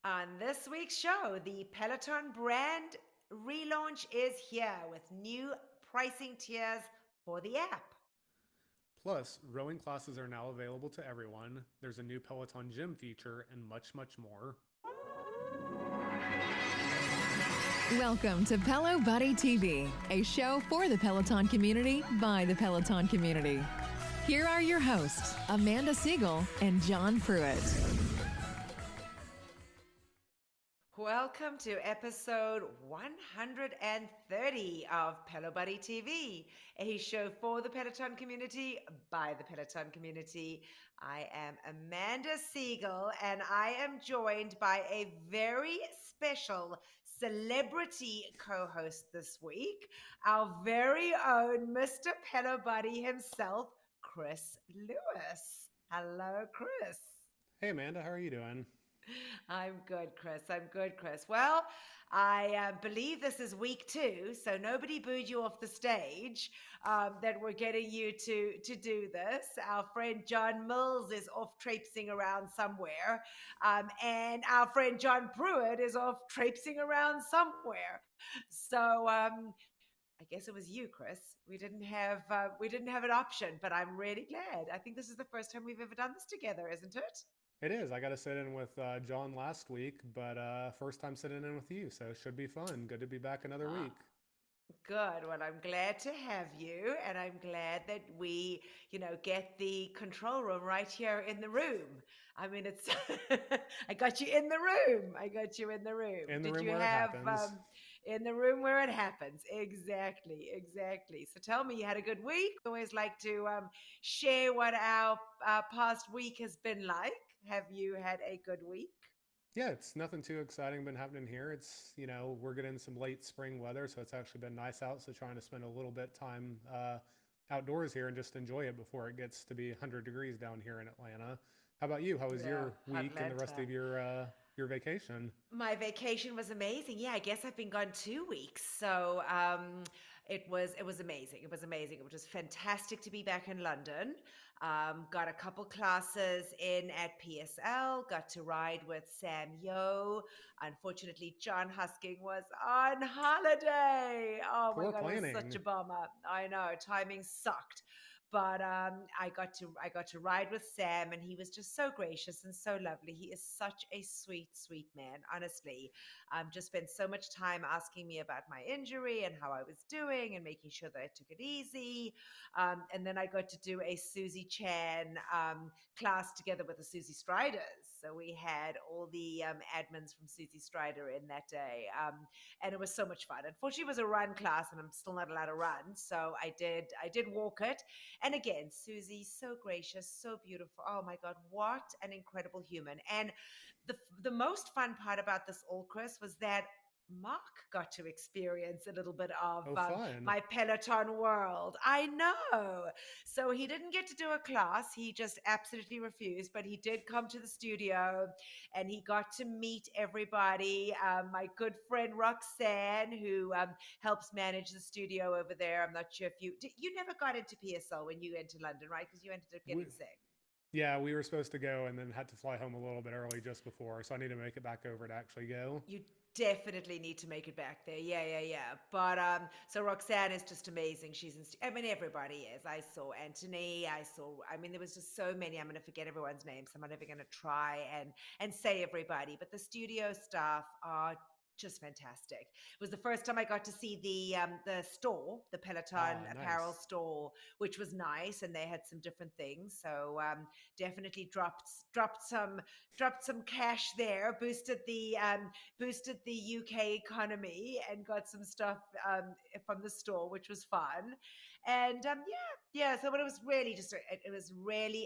On this week's show, the Peloton brand relaunch is here with new pricing tiers for the app. Plus, rowing classes are now available to everyone. There's a new Peloton Gym feature and much, much more. Welcome to Pelo Buddy TV, a show for the Peloton community by the Peloton community. Here are your hosts, Amanda Siegel and John Pruitt. Welcome to episode 130 of Pelo Buddy TV, a show for the Peloton community by the Peloton community. I am Amanda Siegel, and I am joined by a very special celebrity co-host this week, our very own Mr. Pelo Buddy himself, Chris Lewis. Hello, Chris. Hey, Amanda, how are you doing? I'm good, Chris. I'm good, Chris. Well, I believe this is week 2, so nobody booed you off the stage that we're getting you to do this. Our friend John Mills is off traipsing around somewhere, and our friend John Pruitt is off traipsing around somewhere. So I guess it was you, Chris. We didn't have an option, but I'm really glad. I think this is the first time we've ever done this together, isn't it? It is. I got to sit in with John last week, but first time sitting in with you, so it should be fun. Good to be back another week. Good. Well, I'm glad to have you, and I'm glad that we, get the control room right here in the room. I mean, it's I got you in the room. I got you in the room. In the Did room you where have it happens. in the room where it happens? Exactly. So tell me, you had a good week. Always like to share what our past week has been like. Have you had a good week? Yeah, it's nothing too exciting been happening here. It's, we're getting some late spring weather, so it's actually been nice out. So trying to spend a little bit time outdoors here and just enjoy it before it gets to be 100 degrees down here in Atlanta. How about you? How was your week and the rest of your vacation? My vacation was amazing. Yeah, I guess I've been gone 2 weeks. So it was amazing. It was amazing. It was just fantastic to be back in London. Got a couple classes in at PSL, got to ride with Sam Yo. Unfortunately, John Husking was on holiday. Oh my Poor God, it was such a planning. bummer. I know, timing sucked. But I got to ride with Sam, and he was just so gracious and so lovely. He is such a sweet man, honestly. Just spent so much time asking me about my injury and how I was doing and making sure that I took it easy. And then I got to do a Susie Chan class together with the Susie Striders. So we had all the admins from Susie Strider in that day. And it was so much fun. Unfortunately, it was a run class, and I'm still not allowed to run. So I did walk it. And again, Susie, so gracious, so beautiful. Oh my God, what an incredible human. And the most fun part about this all, Chris, was that Mark got to experience a little bit of Oh, fun. my Peloton world. I know. So he didn't get to do a class. He just absolutely refused, but he did come to the studio and he got to meet everybody. My good friend Roxanne, who helps manage the studio over there. I'm not sure if you never got into PSL when you went to London, right? Because you ended up We, getting sick. yeah, we were supposed to go and then had to fly home a little bit early just before, so I need to make it back over to actually go. You definitely need to make it back there. Yeah. But so Roxanne is just amazing. I mean, everybody is. I saw Anthony. I mean, there was just so many. I'm going to forget everyone's name, so I'm not even going to try and say everybody. But the studio staff are just fantastic. It was the first time I got to see the store, the Peloton Ah, Apparel nice. store, which was nice, and they had some different things. So definitely dropped some cash there, boosted the UK economy, and got some stuff from the store, which was fun. And yeah. So but it was really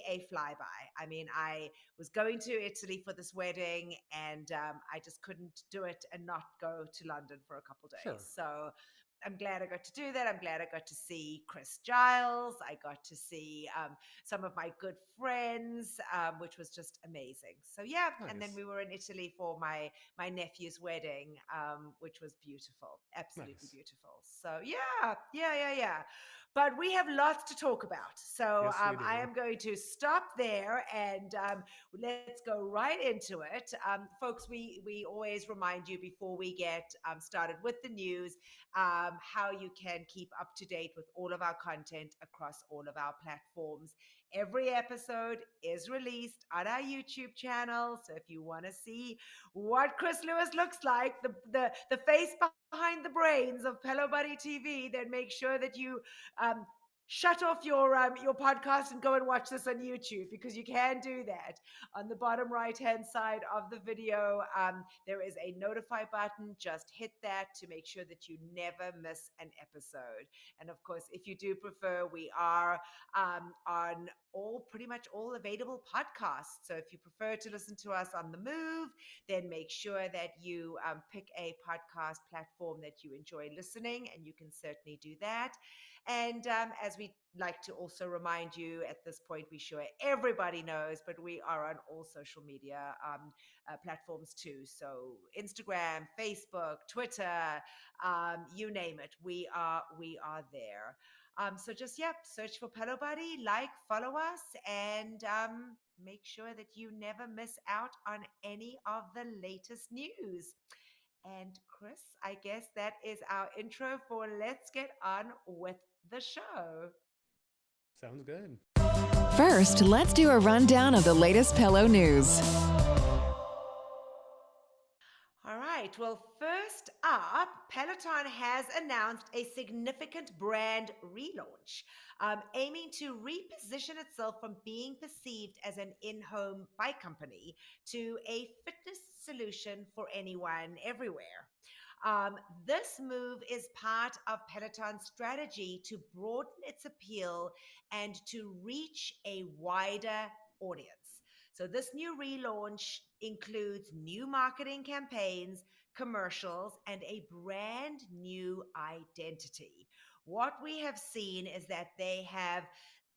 a flyby. I mean, I was going to Italy for this wedding, and I just couldn't do it and not go to London for a couple days. Sure. So I'm glad I got to do that. I'm glad I got to see Chris Giles. I got to see some of my good friends, which was just amazing. So yeah, and then Nice. we were in Italy for my nephew's wedding, which was beautiful, absolutely Nice. beautiful. So yeah. But we have lots to talk about. So Yes, we I do. am going to stop there and let's go right into it. Folks, we always remind you before we get started with the news how you can keep up to date with all of our content across all of our platforms. Every episode is released on our YouTube channel. So if you want to see what Chris Lewis looks like, the face behind the brains of Pelo Buddy TV, then make sure that you um, shut off your podcast and go and watch this on YouTube, because you can do that. On the bottom right hand side of the video, there is a notify button. Just hit that to make sure that you never miss an episode. And of course, if you do prefer, we are on pretty much all available podcasts. So if you prefer to listen to us on the move, then make sure that you pick a podcast platform that you enjoy listening, and you can certainly do that. And as we like to also remind you at this point, we sure everybody knows, but we are on all social media platforms too. So Instagram, Facebook, Twitter, you name it, we are there. So just search for Pelo Buddy, follow us, and make sure that you never miss out on any of the latest news. And Chris, I guess that is our intro for let's get on with the show. Sounds good. First, let's do a rundown of the latest Pelo news. All right. Well, first up, Peloton has announced a significant brand relaunch, aiming to reposition itself from being perceived as an in-home bike company to a fitness solution for anyone, everywhere. This move is part of Peloton's strategy to broaden its appeal and to reach a wider audience. So, this new relaunch includes new marketing campaigns, commercials, and a brand new identity. What we have seen is that they have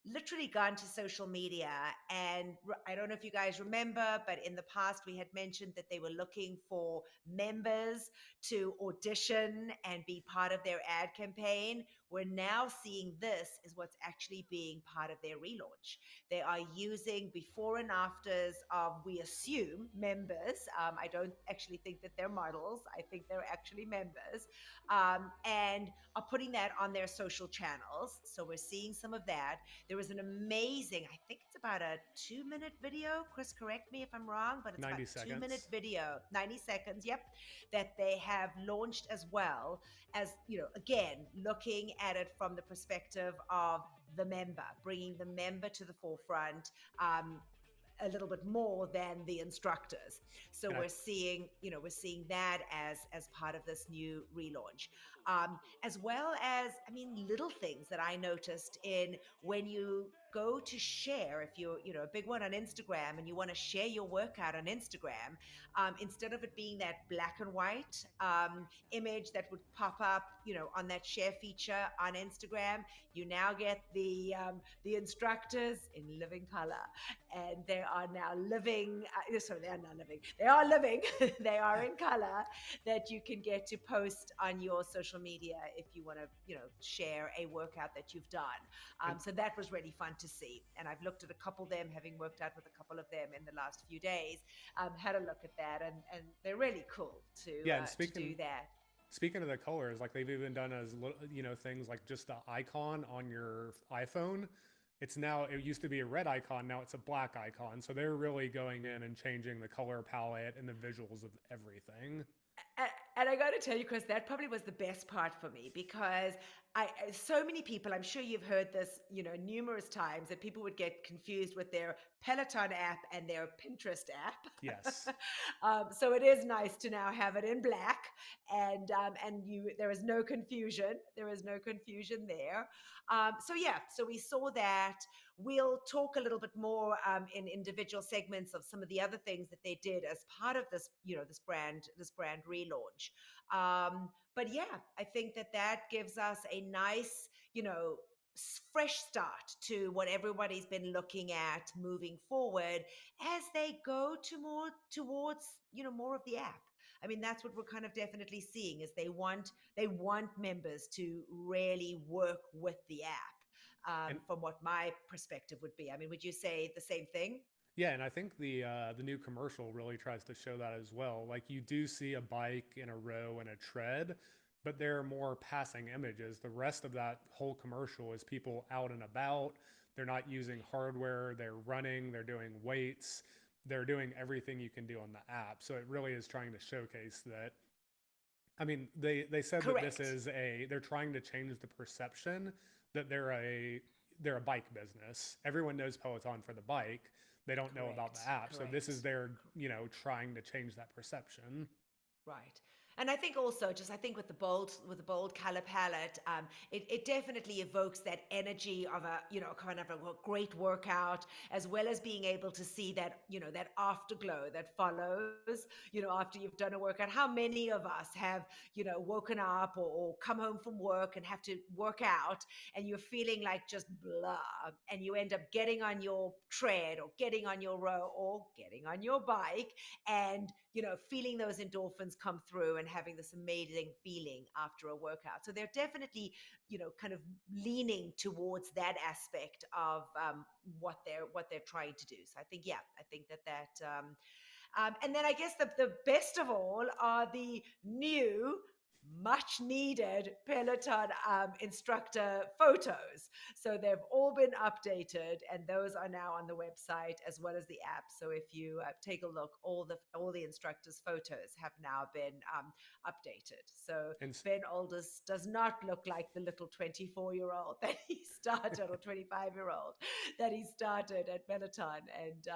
literally gone to social media, and I don't know if you guys remember, but in the past we had mentioned that they were looking for members to audition and be part of their ad campaign. We're now seeing this is what's actually being part of their relaunch. They are using before and afters of, we assume, members. I don't actually think that they're models. I think they're actually members, and are putting that on their social channels. So we're seeing some of that. There was an amazing, I think it's about a 2-minute video. Chris, correct me if I'm wrong, but it's 90 about seconds. 2-minute video, 90 seconds, yep, that they have launched, as well as, again, looking at it from the perspective of the member, bringing the member to the forefront, a little bit more than the instructors. So Yeah. we're seeing that as part of this new relaunch, as well as, I mean, little things that I noticed in when you go to share, if you're a big one on Instagram and you want to share your workout on Instagram, instead of it being that black and white image that would pop up on that share feature on Instagram, you now get the instructors in living color, and they are now living. Sorry, they are not living. They are living. They are in color, that you can get to post on your social media if you want to, share a workout that you've done. So that was really fun to see. And I've looked at a couple of them, having worked out with a couple of them in the last few days. Had a look at that, and they're really cool to do that. Speaking of the colors, like they've even done as things like just the icon on your iPhone. It used to be a red icon, now it's a black icon. So they're really going in and changing the color palette and the visuals of everything. And I got to tell you, Chris, that probably was the best part for me, because so many people, I'm sure you've heard this, numerous times, that people would get confused with their Peloton app and their Pinterest app. Yes. So it is nice to now have it in black, and there is no confusion. There is no confusion there. So we saw that. We'll talk a little bit more in individual segments of some of the other things that they did as part of this, this brand relaunch. But yeah, I think that gives us a nice, fresh start to what everybody's been looking at moving forward as they go towards, more of the app. I mean, that's what we're kind of definitely seeing, is they want members to really work with the app. from what my perspective would be. I mean, would you say the same thing? Yeah, and I think the new commercial really tries to show that as well. Like you do see a bike and a row and a tread, but they're more passing images. The rest of that whole commercial is people out and about. They're not using hardware, they're running, they're doing weights, they're doing everything you can do on the app. So it really is trying to showcase that. I mean, they said that this Correct. is they're trying to change the perception that they're a bike business. Everyone knows Peloton for the bike. They don't know about Correct. the app. So this is Correct. their, trying to change that perception. Right. And I think also, just I think with the bold color palette, it definitely evokes that energy of a kind of a great workout, as well as being able to see that that afterglow that follows after you've done a workout. How many of us have woken up or come home from work and have to work out, and you're feeling like just blah, and you end up getting on your tread or getting on your row or getting on your bike, and feeling those endorphins come through and having this amazing feeling after a workout. So they're definitely, kind of leaning towards that aspect of what they're trying to do. So I think, yeah, I think and then I guess the best of all are the new, much needed Peloton instructor photos. So they've all been updated, and those are now on the website as well as the app. So if you take a look, all the instructors' photos have now been updated. So And Ben Aldous does not look like the little 24-year-old that he started, or 25-year-old that he started at Peloton, and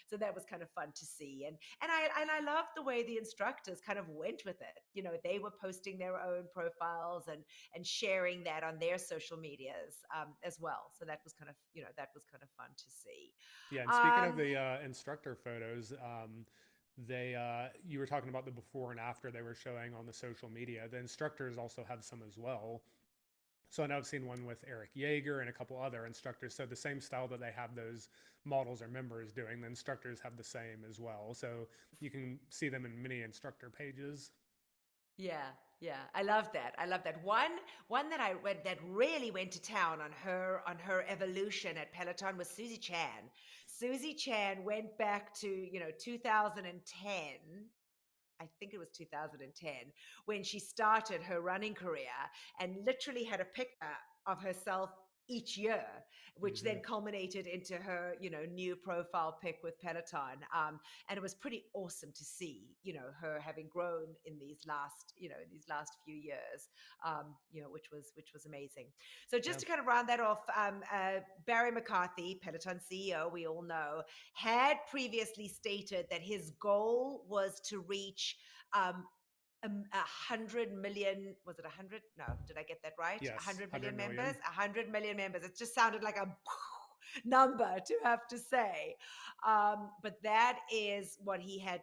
so that was kind of fun to see. And I loved the way the instructors kind of went with it. They were posting their own profiles and sharing that on their social medias as well. So that was kind of that was kind of fun to see. yeah, and speaking of Um, the instructor photos, they you were talking about the before and after they were showing on the social media. The instructors also have some as well. So I know I've seen one with Eric Yeager and a couple other instructors. So the same style that they have those models or members doing, the instructors have the same as well. So you can see them in many instructor pages. Yeah, yeah, I love that. I love that. One that I went that really went to town on her evolution at Peloton was Susie Chan. Susie Chan went back to 2010. I think it was 2010 when she started her running career, and literally had a picture of herself each year, which Hmm. then culminated into her new profile pic with Peloton. And it was pretty awesome to see her having grown in these last few years, which was amazing. So just Yeah. to kind of round that off, Barry McCarthy, Peloton CEO, we all know, had previously stated that his goal was to reach 100 million. Was it 100? No, did I get that right? Yes. 100 million 100 members. million. 100 million members. It just sounded like a number to have to say, but that is what he had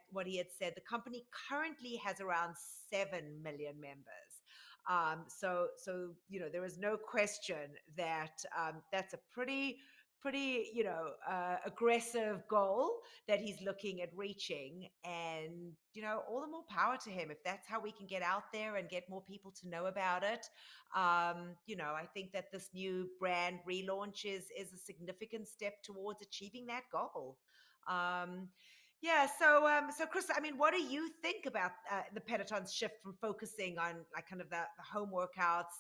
said. The company currently has around 7 million members. So there is no question that that's a pretty aggressive goal that he's looking at reaching, and all the more power to him if that's how we can get out there and get more people to know about it. I think that this new brand relaunch is a significant step towards achieving that goal. um yeah, so Chris, I mean, what do you think about the Peloton's shift from focusing on like kind of the home workouts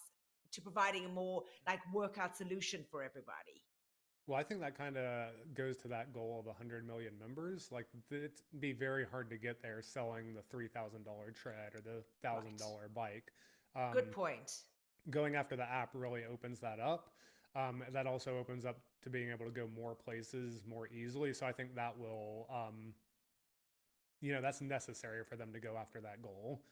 to providing a more like workout solution for everybody? Well, I think that kind of goes to that goal of 100 million members. Like, it'd be very hard to get there selling the $3,000 tread or the Right. $1,000 bike. Good Um, point. Going after the app really opens that up. That also opens up to being able to go more places more easily. So I think that will, that's necessary for them to go after that goal.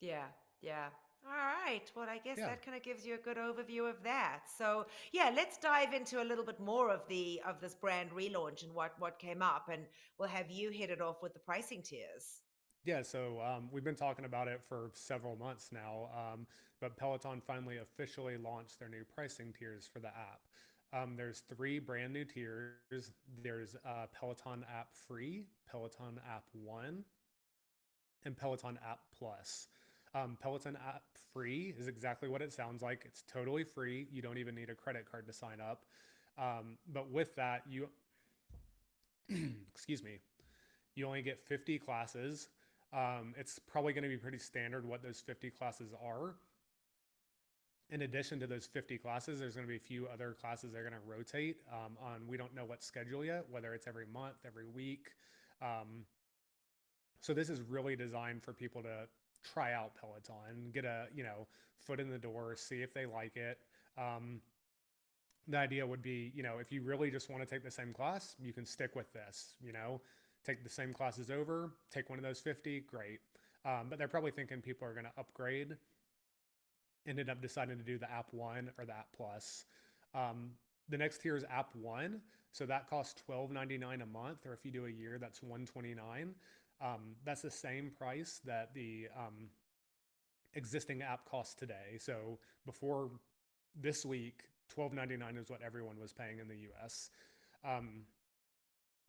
Yeah, yeah. All right. Well, I guess Yeah. that kind of gives you a good overview of that. So, yeah, let's dive into a little bit more of this brand relaunch and what came up, and we'll have you hit it off with the pricing tiers. Yeah, so we've been talking about it for several months now, but Peloton finally officially launched their new pricing tiers for the app. There's three brand new tiers. There's Peloton App Free, Peloton App One, and Peloton App Plus. Peloton app free is exactly what it sounds like. It's totally free. You don't even need a credit card to sign up. But with that, you, excuse me, you only get 50 classes. It's probably going to be pretty standard what those 50 classes are. In addition to those 50 classes, there's going to be a few other classes that are going to rotate we don't know what schedule yet, whether it's every month, every week. So this is really designed for people to try out Peloton, get a, foot in the door, see if they like it. The idea would be, if you really just want to take the same class, you can stick with this, take the same classes over, take one of those 50, great. But they're probably thinking people are going to upgrade, ended up deciding to do the App 1 or the App Plus. The next tier is App 1. So that costs $12.99 a month, or if you do a year, that's $129. That's the same price that the existing app costs today. So before this week, $12.99 is what everyone was paying in the US.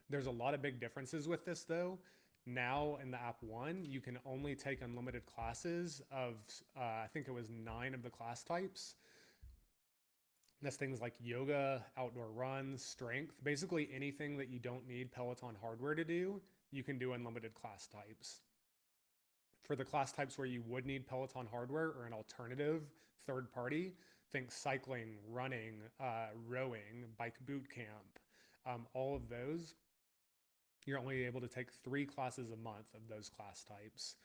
There's a lot of big differences with this though. Now in the App 1, you can only take unlimited classes of, I think it was 9 of the class types. That's things like yoga, outdoor runs, strength, basically anything that you don't need Peloton hardware to do, you can do unlimited class types. For the class types where you would need Peloton hardware or an alternative third party, think cycling, running, rowing, bike bootcamp, all of those, you're only able to take 3 classes a month of those class types.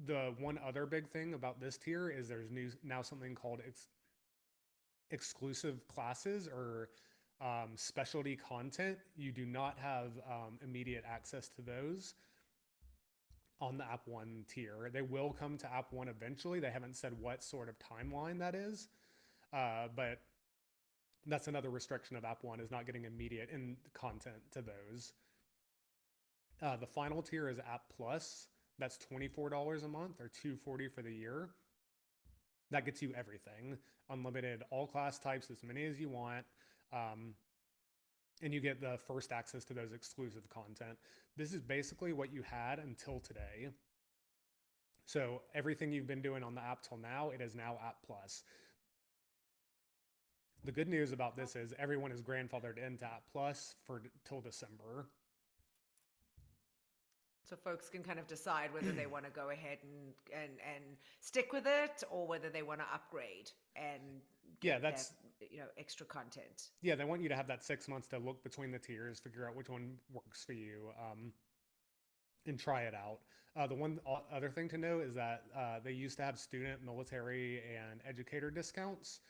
The one other big thing about this tier is there's now something called exclusive classes or specialty content. You do not have immediate access to those on the App 1 tier. They will come to App 1 eventually. They haven't said what sort of timeline that is, but that's another restriction of App 1 is not getting immediate content to those. The final tier is App Plus. That's $24 a month or $240 for the year. That gets you everything, unlimited, all class types, as many as you want. And you get the first access to those exclusive content. This is basically what you had until today. So everything you've been doing on the app till now, it is now App Plus. The good news about this is everyone is grandfathered into App Plus till December. So folks can kind of decide whether they want to go ahead and stick with it or whether they want to upgrade and get that, extra content. Yeah, they want you to have that 6 months to look between the tiers, figure out which one works for you, and try it out. The one other thing to know is that they used to have student, military, and educator discounts.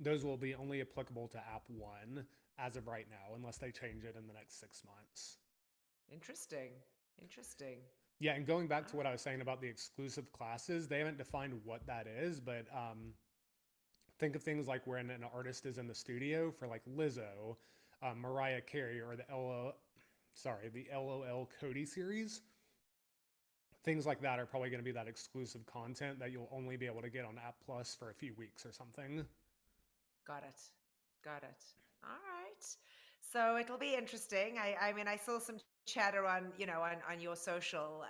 Those will be only applicable to App 1 as of right now, unless they change it in the next 6 months. Interesting. Yeah, and going back to what I was saying about the exclusive classes, they haven't defined what that is, but think of things like when an artist is in the studio for like Lizzo, Mariah Carey, or the LOL Cody series. Things like that are probably going to be that exclusive content that you'll only be able to get on App Plus for a few weeks or something. Got it. All right. So it'll be interesting. I mean, I saw some chatter on your social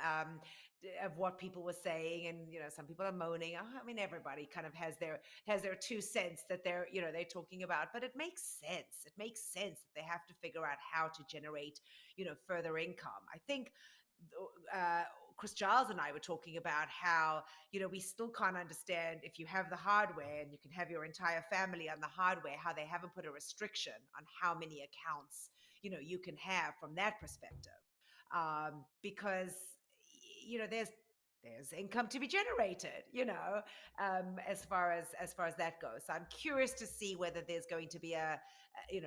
of what people were saying, and some people are moaning. I mean, everybody kind of has their 2 cents that they're talking about, but it makes sense. It makes sense that they have to figure out how to generate further income. I think Chris Giles and I were talking about how, we still can't understand if you have the hardware and you can have your entire family on the hardware, how they haven't put a restriction on how many accounts, you can have from that perspective. Because, there's income to be generated, as far as that goes. So I'm curious to see whether there's going to be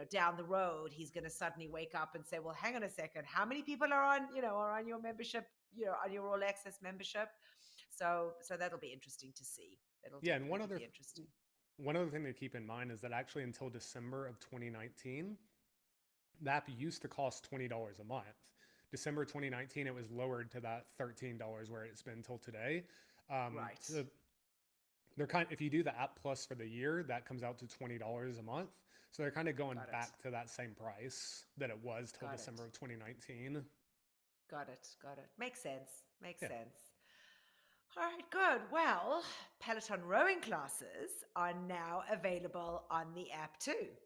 down the road, he's going to suddenly wake up and say, well, hang on a second, how many people are on your membership, on your All Access membership? So that'll be interesting to see. And one other thing to keep in mind is that actually until December of 2019, the app used to cost $20 a month. December 2019, it was lowered to that $13 where it's been till today. Right. So they're if you do the App Plus for the year, that comes out to $20 a month. So they're kind of going back to that same price that it was till December of 2019. Got it. Got it. Makes sense. Makes Yeah. sense. All right, good. Well, Peloton rowing classes are now available on the app too.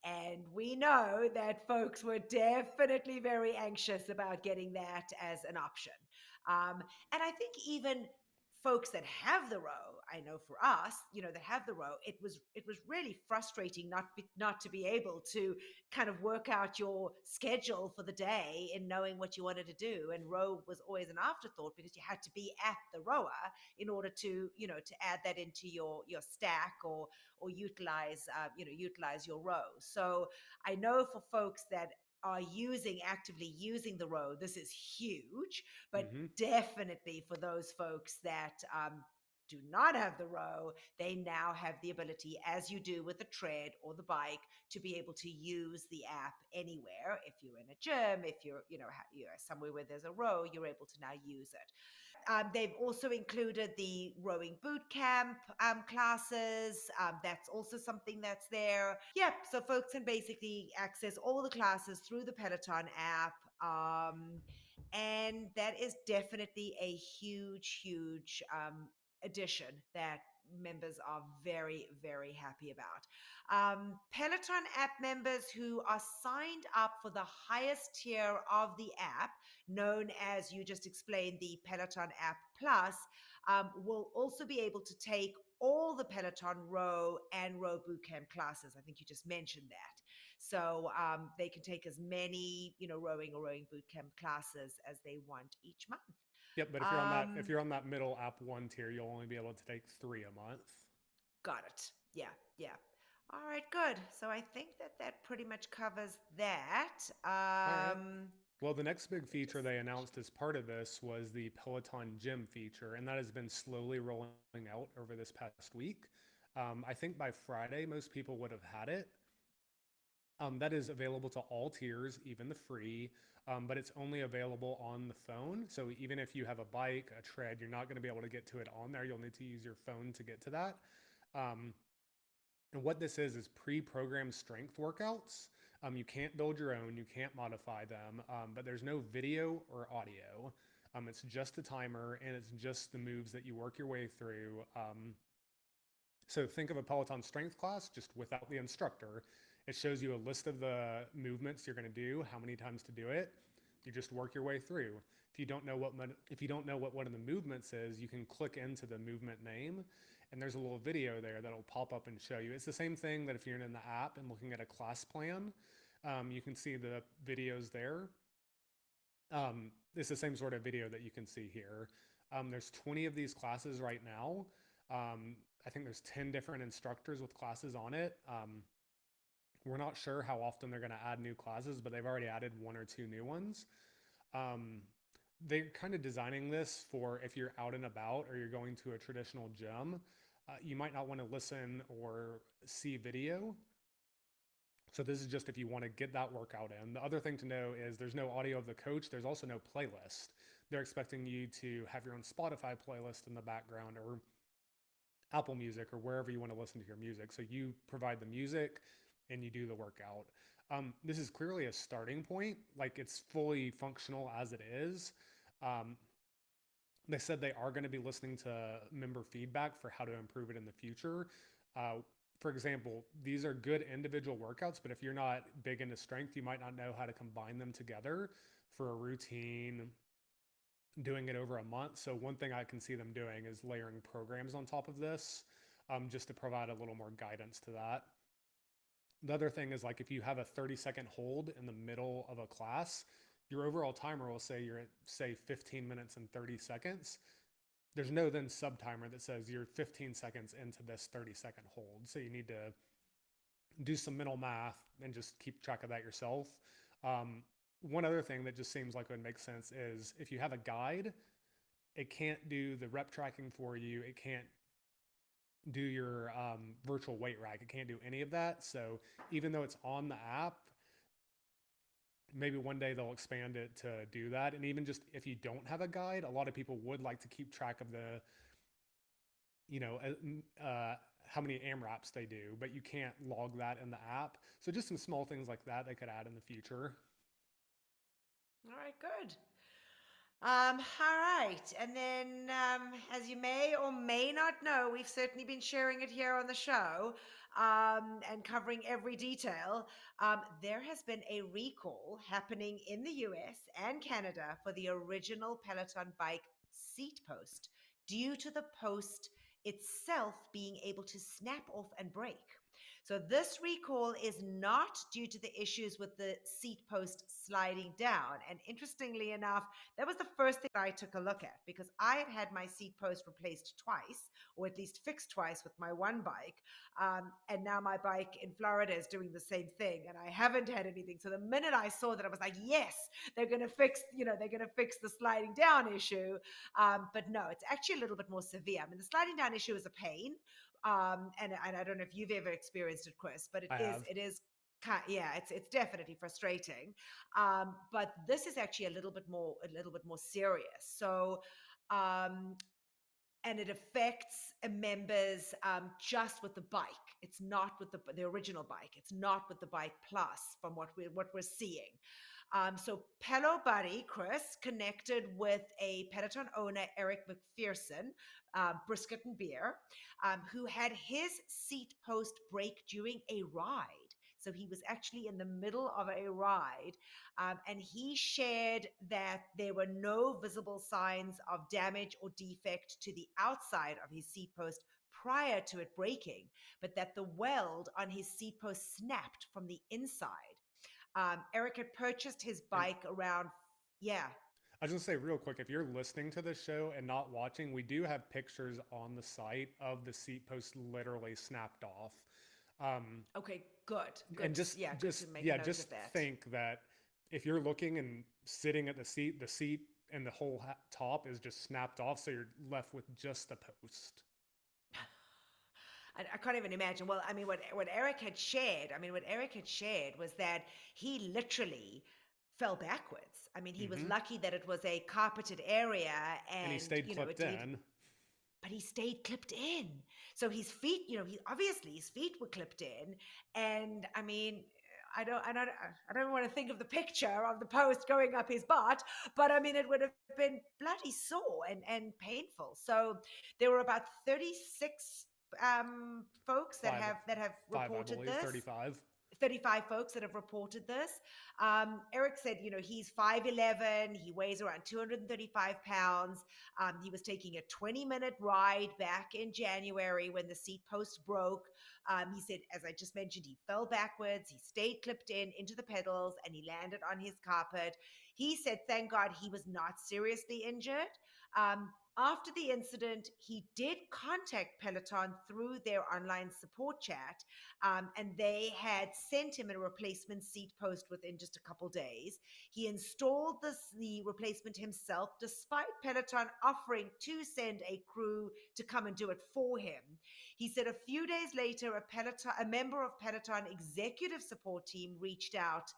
And we know that folks were definitely very anxious about getting that as an option. And I think even folks that have the row, I know for us, that have the row, it was really frustrating not to be able to kind of work out your schedule for the day and knowing what you wanted to do. And row was always an afterthought because you had to be at the rower in order to to add that into your stack or utilize your row. So I know for folks that are actively using the row, this is huge. But Mm-hmm. definitely for those folks that do not have the row, they now have the ability, as you do with the tread or the bike, to be able to use the app anywhere. If you're in a gym, if you're somewhere where there's a row, you're able to now use it. They've also included the rowing bootcamp classes. That's also something that's there. Yep. So folks can basically access all the classes through the Peloton app. And that is definitely a huge, huge addition that members are very, very happy about. Peloton app members who are signed up for the highest tier of the app, known as, you just explained, the Peloton App Plus, will also be able to take all the Peloton Row and Row Bootcamp classes. I think you just mentioned that. So they can take as many, rowing or rowing bootcamp classes as they want each month. Yep. But if you're on that middle app 1 tier, you'll only be able to take 3 a month. Got it. Yeah, yeah. All right, good. So I think that pretty much covers that. All right. Well, the next big feature they announced as part of this was the Peloton Gym feature, and that has been slowly rolling out over this past week. I think by Friday, most people would have had it. That is available to all tiers, even the free, but it's only available on the phone. So even if you have a bike, a tread, you're not going to be able to get to it on there. You'll need to use your phone to get to that. And what this is pre-programmed strength workouts. You can't build your own, you can't modify them, but there's no video or audio. It's just a timer and it's just the moves that you work your way through. So think of a Peloton strength class just without the instructor. It shows you a list of the movements you're going to do, how many times to do it. You just work your way through. If you don't know what one of the movements is, you can click into the movement name, and there's a little video there that'll pop up and show you. It's the same thing that if you're in the app and looking at a class plan, you can see the videos there. It's the same sort of video that you can see here. There's 20 of these classes right now. I think there's 10 different instructors with classes on it. We're not sure how often they're going to add new classes, but they've already added 1 or 2 new ones. They're kind of designing this for if you're out and about or you're going to a traditional gym, you might not want to listen or see video. So this is just if you want to get that workout in. The other thing to know is there's no audio of the coach. There's also no playlist. They're expecting you to have your own Spotify playlist in the background or Apple Music or wherever you want to listen to your music. So you provide the music and you do the workout. This is clearly a starting point. Like, it's fully functional as it is. They said they are going to be listening to member feedback for how to improve it in the future. For example, these are good individual workouts, but if you're not big into strength, you might not know how to combine them together for a routine, doing it over a month. So one thing I can see them doing is layering programs on top of this, just to provide a little more guidance to that. The other thing is, like, if you have a 30-second hold in the middle of a class, your overall timer will say you're at, say, 15 minutes and 30 seconds. There's no then sub-timer that says you're 15 seconds into this 30-second hold. So you need to do some mental math and just keep track of that yourself. One other thing that just seems like would make sense is if you have a guide, it can't do the rep tracking for you. It can't do your virtual weight rack. It can't do any of that. So even though it's on the app, maybe one day they'll expand it to do that. And even just if you don't have a guide, a lot of people would like to keep track of the, how many AMRAPs they do, but you can't log that in the app. So just some small things like that they could add in the future. All right, good. All right. And then, as you may or may not know, we've certainly been sharing it here on the show and covering every detail. There has been a recall happening in the US and Canada for the original Peloton Bike seat post due to the post itself being able to snap off and break. So this recall is not due to the issues with the seat post sliding down. And interestingly enough, that was the first thing I took a look at because I had had my seat post replaced twice, or at least fixed twice with my one bike. And now my bike in Florida is doing the same thing, and I haven't had anything. So the minute I saw that, I was like, yes, they're going to fix, they're going to fix the sliding down issue. But no, it's actually a little bit more severe. I mean, the sliding down issue is a pain. And I don't know if you've ever experienced it, Chris, but I have. it is yeah, it's definitely frustrating. But this is actually a little bit more serious. So, and it affects members just with the bike. It's not with the original bike. It's not with the Bike Plus, from what we're seeing. So Pelo Buddy, Chris, connected with a Peloton owner, Eric McPherson, Brisket and Beer, who had his seat post break during a ride. So he was actually in the middle of a ride, and he shared that there were no visible signs of damage or defect to the outside of his seat post prior to it breaking, but that the weld on his seat post snapped from the inside. Eric had purchased his bike around, yeah. I was going to say real quick, if you're listening to this show and not watching, we do have pictures on the site of the seat post literally snapped off. Okay, good. And just think that if you're looking and sitting at the seat and the whole top is just snapped off, so you're left with just the post. I can't even imagine. Well, I mean, what Eric had shared, was that he literally fell backwards. I mean, he was lucky that it was a carpeted area, and he stayed clipped in. But he stayed clipped in. So his feet, his feet were clipped in, and I mean, I don't want to think of the picture of the post going up his butt, but I mean, it would have been bloody sore and painful. So there were about 36 folks that have reported this. 35 folks that have reported this. Eric said, he's 5'11", he weighs around 235 pounds. He was taking a 20-minute ride back in January when the seat post broke. He said, as I just mentioned, he fell backwards, he stayed clipped into the pedals, and he landed on his carpet. He said, thank God he was not seriously injured. After the incident, he did contact Peloton through their online support chat, and they had sent him a replacement seat post within just a couple days. He installed the replacement himself, despite Peloton offering to send a crew to come and do it for him. He said a few days later, a member of Peloton executive support team reached out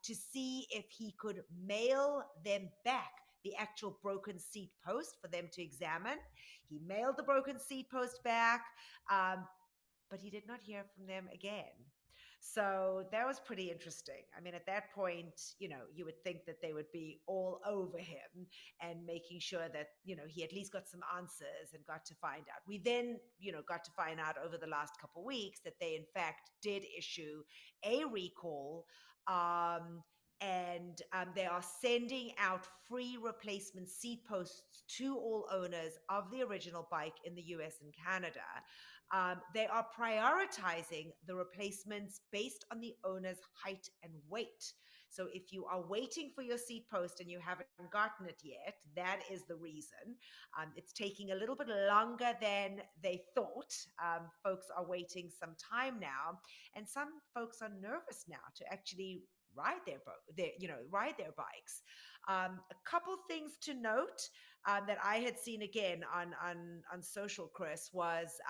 to see if he could mail them back the actual broken seat post for them to examine. He mailed the broken seat post back, but he did not hear from them again. So that was pretty interesting. I mean, at that point, you would think that they would be all over him and making sure that, he at least got some answers and got to find out. We then, got to find out over the last couple of weeks that they, in fact, did issue a recall. And they are sending out free replacement seat posts to all owners of the original bike in the US and Canada. They are prioritizing the replacements based on the owner's height and weight. So if you are waiting for your seat post and you haven't gotten it yet, that is the reason. It's taking a little bit longer than they thought. Folks are waiting some time now, and some folks are nervous now to actually ride their bikes. A couple things to note that I had seen again on social, Chris, was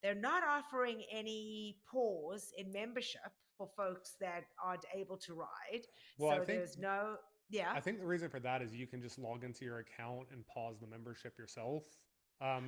they're not offering any pause in membership for folks that aren't able to ride. Well, so there's no, yeah. I think the reason for that is you can just log into your account and pause the membership yourself.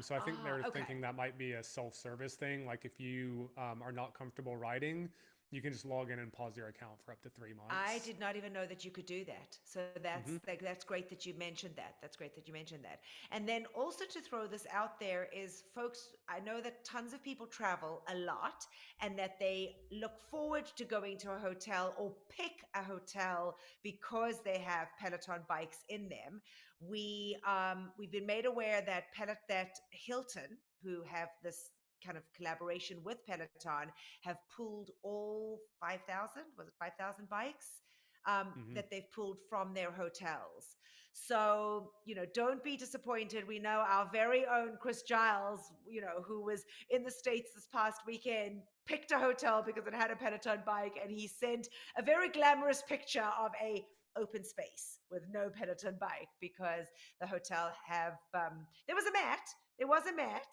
So I think they're thinking that might be a self-service thing. Like if you are not comfortable riding, You can just log in and pause your account for up to 3 months. I did not even know that you could do that. So that's Mm-hmm. that's great that you mentioned that. That's great that you mentioned that. And then also to throw this out there is, folks, I know that tons of people travel a lot and that they look forward to going to a hotel or pick a hotel because they have Peloton bikes in them. We've been made aware that that Hilton, who have this kind of collaboration with Peloton, have pulled all 5,000, was it 5,000 bikes Mm-hmm. that they've pulled from their hotels. So, don't be disappointed. We know our very own Chris Giles, who was in the States this past weekend, picked a hotel because it had a Peloton bike, and he sent a very glamorous picture of a open space with no Peloton bike because the hotel there was a mat. There was a mat,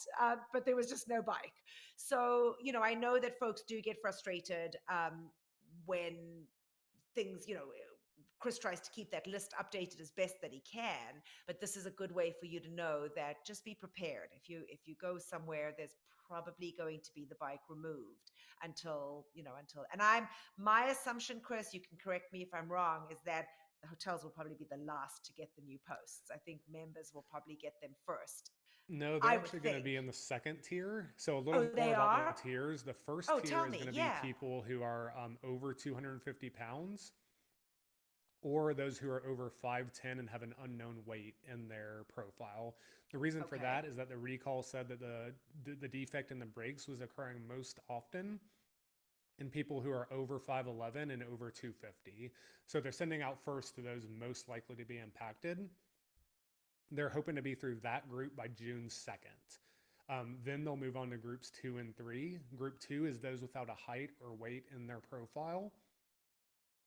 but there was just no bike. So, I know that folks do get frustrated when things, Chris tries to keep that list updated as best that he can, but this is a good way for you to know that just be prepared. If you go somewhere, there's probably going to be the bike removed until and my assumption, Chris, you can correct me if I'm wrong, is that the hotels will probably be the last to get the new posts. I think members will probably get them first. No, they're I would actually going to think. be in the second tier. So a little Oh, more they about are? the tiers. The first Oh, tier tell is me. going to be Yeah. people who are over 250 pounds, or those who are over 5'10" and have an unknown weight in their profile. The reason for Okay. that is that the recall said that the defect in the brakes was occurring most often in people who are over 5'11" and over 250. So they're sending out first to those most likely to be impacted. They're hoping to be through that group by June 2nd. Then they'll move on to groups 2 and 3. Group 2 is those without a height or weight in their profile.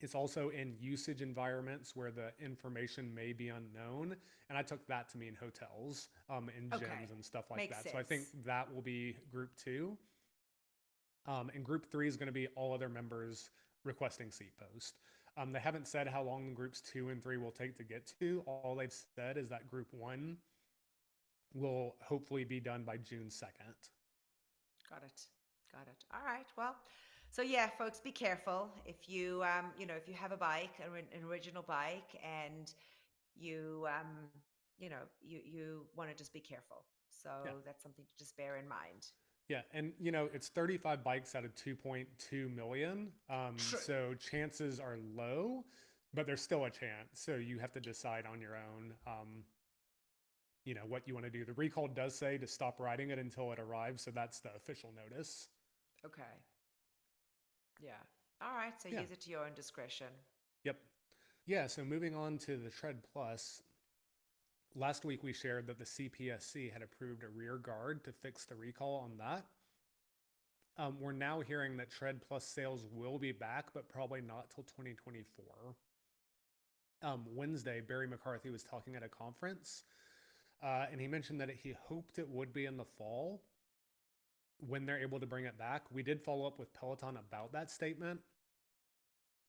It's also in usage environments where the information may be unknown. And I took that to mean hotels and gyms Okay. and stuff like Makes that. So I think sense. that will be group 2. And group 3 is going to be all other members requesting seat post. They haven't said how long groups 2 and 3 will take to get to. All they've said is that group 1 will hopefully be done by June 2nd. Got it. All right. Well, so yeah, folks, be careful. If you, if you have a bike, an original bike, and you, you want to just be careful. So Yeah. that's something to just bear in mind. Yeah, and it's 35 bikes out of 2.2 million. True. So chances are low, but there's still a chance. So you have to decide on your own, what you want to do. The recall does say to stop riding it until it arrives. So that's the official notice. Okay. Yeah. All right. So Yeah. use it to your own discretion. Yep. Yeah, so moving on to the Tread Plus. Last week we shared that the CPSC had approved a rear guard to fix the recall on that. We're now hearing that Tread Plus sales will be back, but probably not till 2024. Wednesday, Barry McCarthy was talking at a conference, and he mentioned that he hoped it would be in the fall when they're able to bring it back. We did follow up with Peloton about that statement,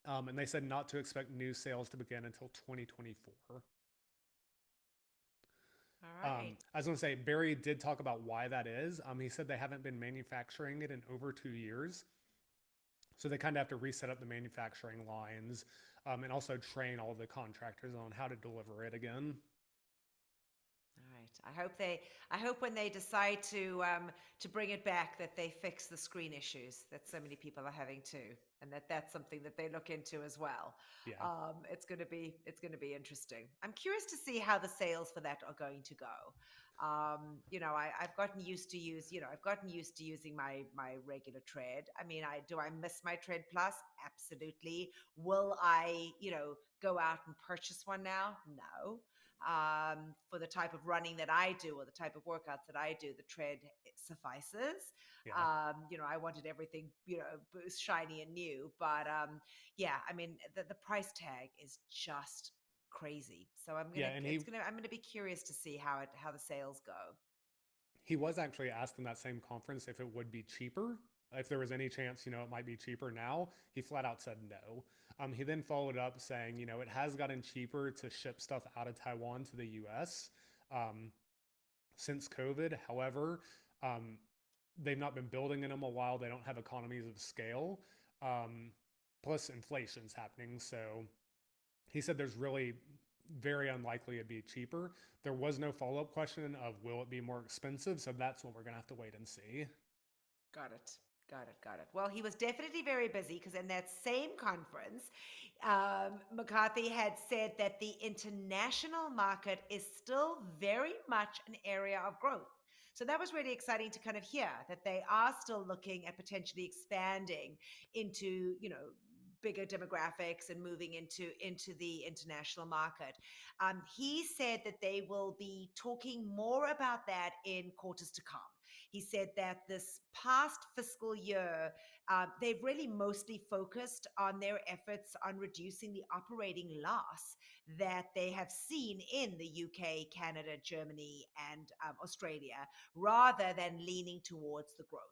and they said not to expect new sales to begin until 2024. All right. I was going to say, Barry did talk about why that is. He said they haven't been manufacturing it in over 2 years. So they kind of have to reset up the manufacturing lines and also train all the contractors on how to deliver it again. All right. I hope when they decide to bring it back that they fix the screen issues that so many people are having too, and that's something that they look into as well. Yeah. It's going to be interesting. I'm curious to see how the sales for that are going to go. I've gotten used to using my regular tread. I mean, do I miss my Tread Plus? Absolutely. Will I, go out and purchase one now? No. For the type of running that I do or the type of workouts that I do, the tread suffices. Yeah. I wanted everything, shiny and new, but I mean, the price tag is just crazy. So I'm gonna be curious to see how the sales go. He was actually asked in that same conference if it would be cheaper, if there was any chance, it might be cheaper now. He flat out said no. He then followed up saying, it has gotten cheaper to ship stuff out of Taiwan to the US since COVID. However, they've not been building in them a while. They don't have economies of scale. plus inflation's happening. So he said there's really very unlikely it'd be cheaper. There was no follow-up question of will it be more expensive, so that's what we're gonna have to wait and see. Got it. Got it. Well, he was definitely very busy because in that same conference, McCarthy had said that the international market is still very much an area of growth. So that was really exciting to kind of hear that they are still looking at potentially expanding into, bigger demographics and moving into the international market. He said that they will be talking more about that in quarters to come. He said that this past fiscal year, they've really mostly focused on their efforts on reducing the operating loss that they have seen in the UK, Canada, Germany, and Australia, rather than leaning towards the growth.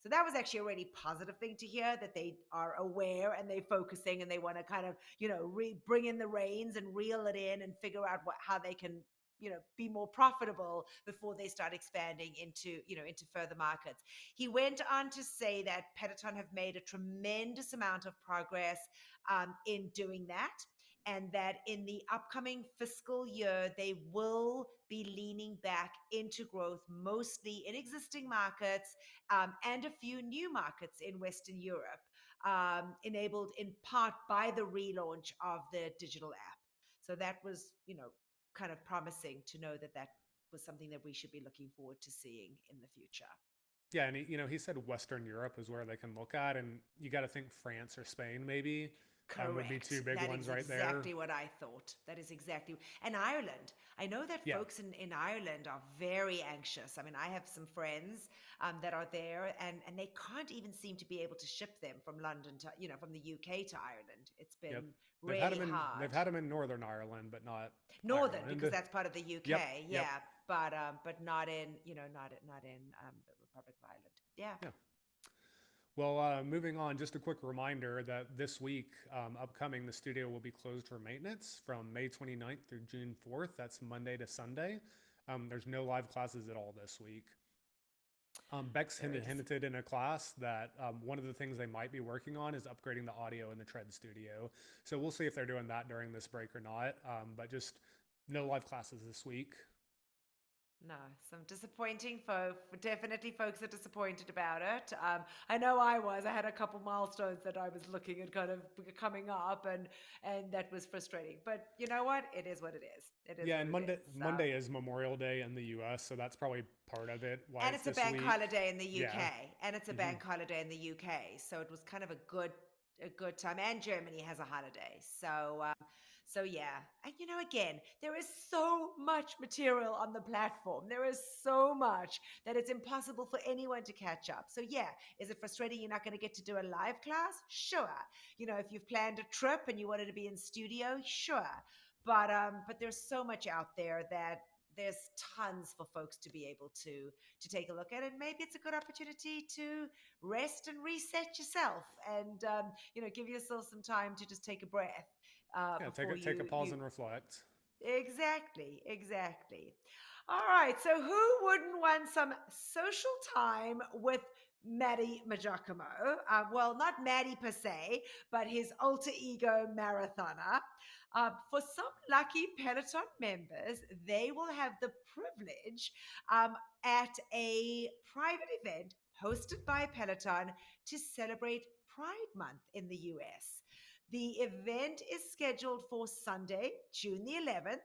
So that was actually a really positive thing to hear, that they are aware and they're focusing and they want to kind of, bring in the reins and reel it in and figure out how they can, be more profitable before they start expanding into further markets. He went on to say that Peloton have made a tremendous amount of progress in doing that, and that in the upcoming fiscal year, they will be leaning back into growth, mostly in existing markets and a few new markets in Western Europe, enabled in part by the relaunch of the digital app. So that was, kind of promising to know that that was something that we should be looking forward to seeing in the future. Yeah, and he said Western Europe is where they can look at, and you got to think France or Spain maybe. Correct. Would be two big ones right there. That is exactly what I thought. That is exactly. And Ireland. I know that folks in Ireland are very anxious. I mean, I have some friends that are there, and they can't even seem to be able to ship them from London to, from the UK to Ireland. It's been really hard. They've had them in Northern Ireland, but not Northern Ireland. Because that's part of the UK. But not in not in the Republic of Ireland. Yeah. Well, moving on, just a quick reminder that this week, upcoming, the studio will be closed for maintenance from May 29th through June 4th. That's Monday to Sunday. There's no live classes at all this week. Bex hinted in a class that one of the things they might be working on is upgrading the audio in the Tread studio. So we'll see if they're doing that during this break or not. But just no live classes this week. No, some disappointing definitely folks are disappointed about it. I know I was. I had a couple milestones that I was looking at kind of coming up, and that was frustrating. But you know what? It is what it is. It is. Yeah, and Monday is Memorial Day in the US, so that's probably part of it. And it's a bank holiday in the UK. And it's a bank holiday in the UK. So it was kind of a good time. And Germany has a holiday. So yeah, and again, there is so much material on the platform. There is so much that it's impossible for anyone to catch up. So yeah, is it frustrating you're not going to get to do a live class? Sure. If you've planned a trip and you wanted to be in studio, sure. But there's so much out there that there's tons for folks to be able to take a look at, and maybe it's a good opportunity to rest and reset yourself, and give yourself some time to just take a breath. Take a pause and reflect. Exactly. All right, so who wouldn't want some social time with Matty Giacomo? Well, not Matty per se, but his alter ego, Mara Thonner. For some lucky Peloton members, they will have the privilege at a private event hosted by Peloton to celebrate Pride Month in the US. The event is scheduled for Sunday, June the 11th,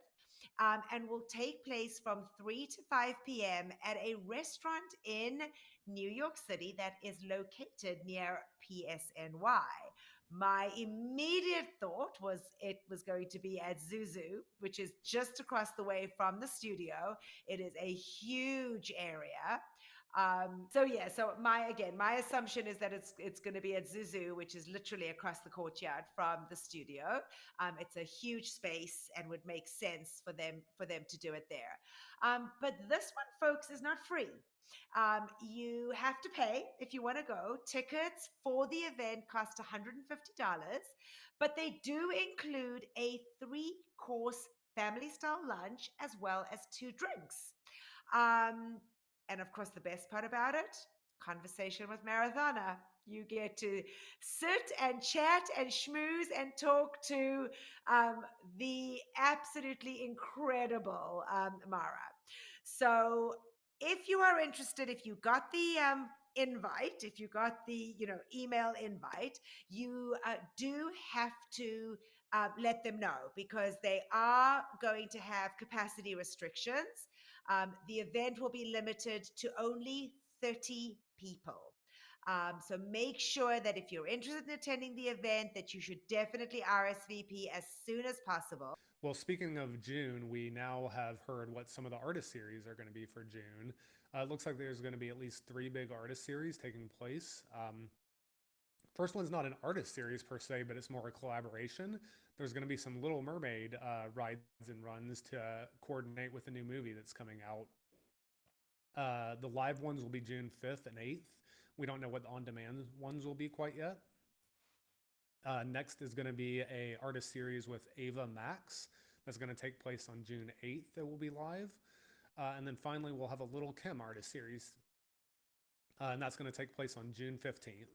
and will take place from 3 to 5 p.m. at a restaurant in New York City that is located near PSNY. My immediate thought was it was going to be at Zuzu, which is just across the way from the studio. It is a huge area. So my assumption is that it's going to be at Zuzu, which is literally across the courtyard from the studio. It's a huge space and would make sense for them to do it there. But this one, folks, is not free. You have to pay if you want to go. Tickets for the event cost $150, but they do include a 3-course family-style lunch as well as 2 drinks. And of course, the best part about it, conversation with Mara Thonner. You get to sit and chat and schmooze and talk to the absolutely incredible Mara. So if you are interested, if you got the invite, if you got the email invite, you do have to let them know, because they are going to have capacity restrictions. The event will be limited to only 30 people. So make sure that if you're interested in attending the event, that you should definitely RSVP as soon as possible. Well, speaking of June, we now have heard what some of the artist series are going to be for June. It looks like there's going to be at least 3 big artist series taking place. First one's not an artist series per se, but it's more a collaboration. There's going to be some Little Mermaid rides and runs to coordinate with the new movie that's coming out. The live ones will be June 5th and 8th. We don't know what the on-demand ones will be quite yet. Next is going to be a artist series with Ava Max that's going to take place on June 8th that will be live. And then finally, we'll have a Lil Kim artist series. And that's going to take place on June 15th.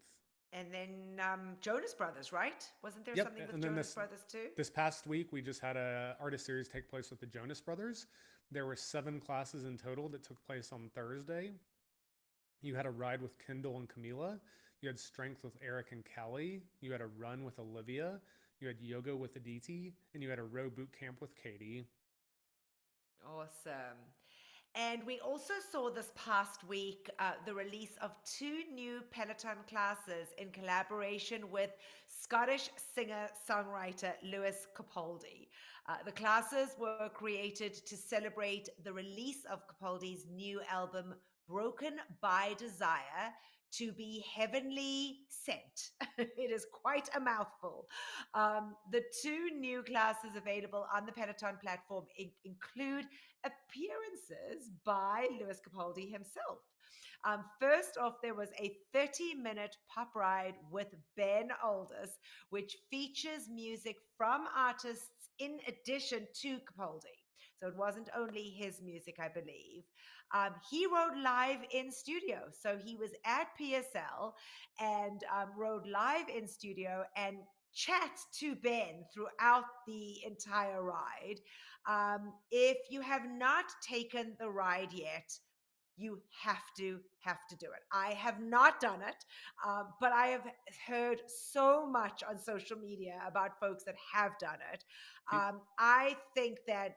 And then Jonas Brothers, right? Wasn't there something with Jonas Brothers too? This past week, we just had an artist series take place with the Jonas Brothers. There were 7 classes in total that took place on Thursday. You had a ride with Kendall and Camila. You had strength with Eric and Callie. You had a run with Olivia. You had yoga with Aditi. And you had a row boot camp with Katie. Awesome. And we also saw this past week the release of 2 new Peloton classes in collaboration with Scottish singer-songwriter Lewis Capaldi. The classes were created to celebrate the release of Capaldi's new album, Broken by Desire, to be heavenly sent. It is quite a mouthful. The 2 new classes available on the Peloton platform include appearances by Lewis Capaldi himself. First off, there was a 30-minute pop ride with Ben Oldus, which features music from artists in addition to Capaldi. So it wasn't only his music, I believe. He rode live in studio. So he was at PSL and rode live in studio and chat to Ben throughout the entire ride. If you have not taken the ride yet, you have to do it. I have not done it, but I have heard so much on social media about folks that have done it. I think that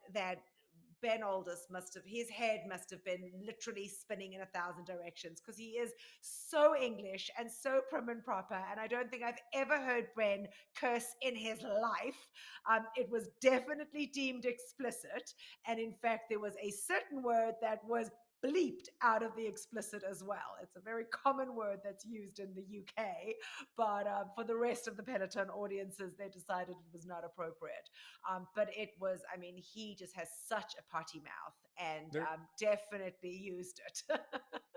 Ben Oldus his head must have been literally spinning in 1,000 directions, because he is so English and so prim and proper. And I don't think I've ever heard Ben curse in his life. It was definitely deemed explicit. And in fact, there was a certain word that was bleeped out of the explicit as well. It's a very common word that's used in the UK, but for the rest of the Peloton audiences, they decided it was not appropriate. But it was, I mean, he just has such a potty mouth, and definitely used it.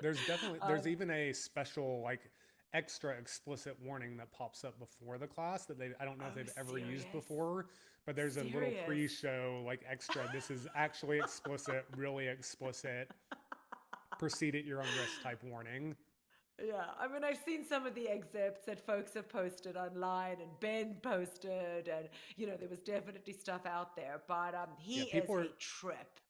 There's even a special, like, extra explicit warning that pops up before the class that I don't know if they've ever used before, but there's a little pre-show, like, extra. This is actually explicit, really explicit. Proceed at your own risk type warning. Yeah, I mean, I've seen some of the excerpts that folks have posted online, and Ben posted, and there was definitely stuff out there. But he is a trip.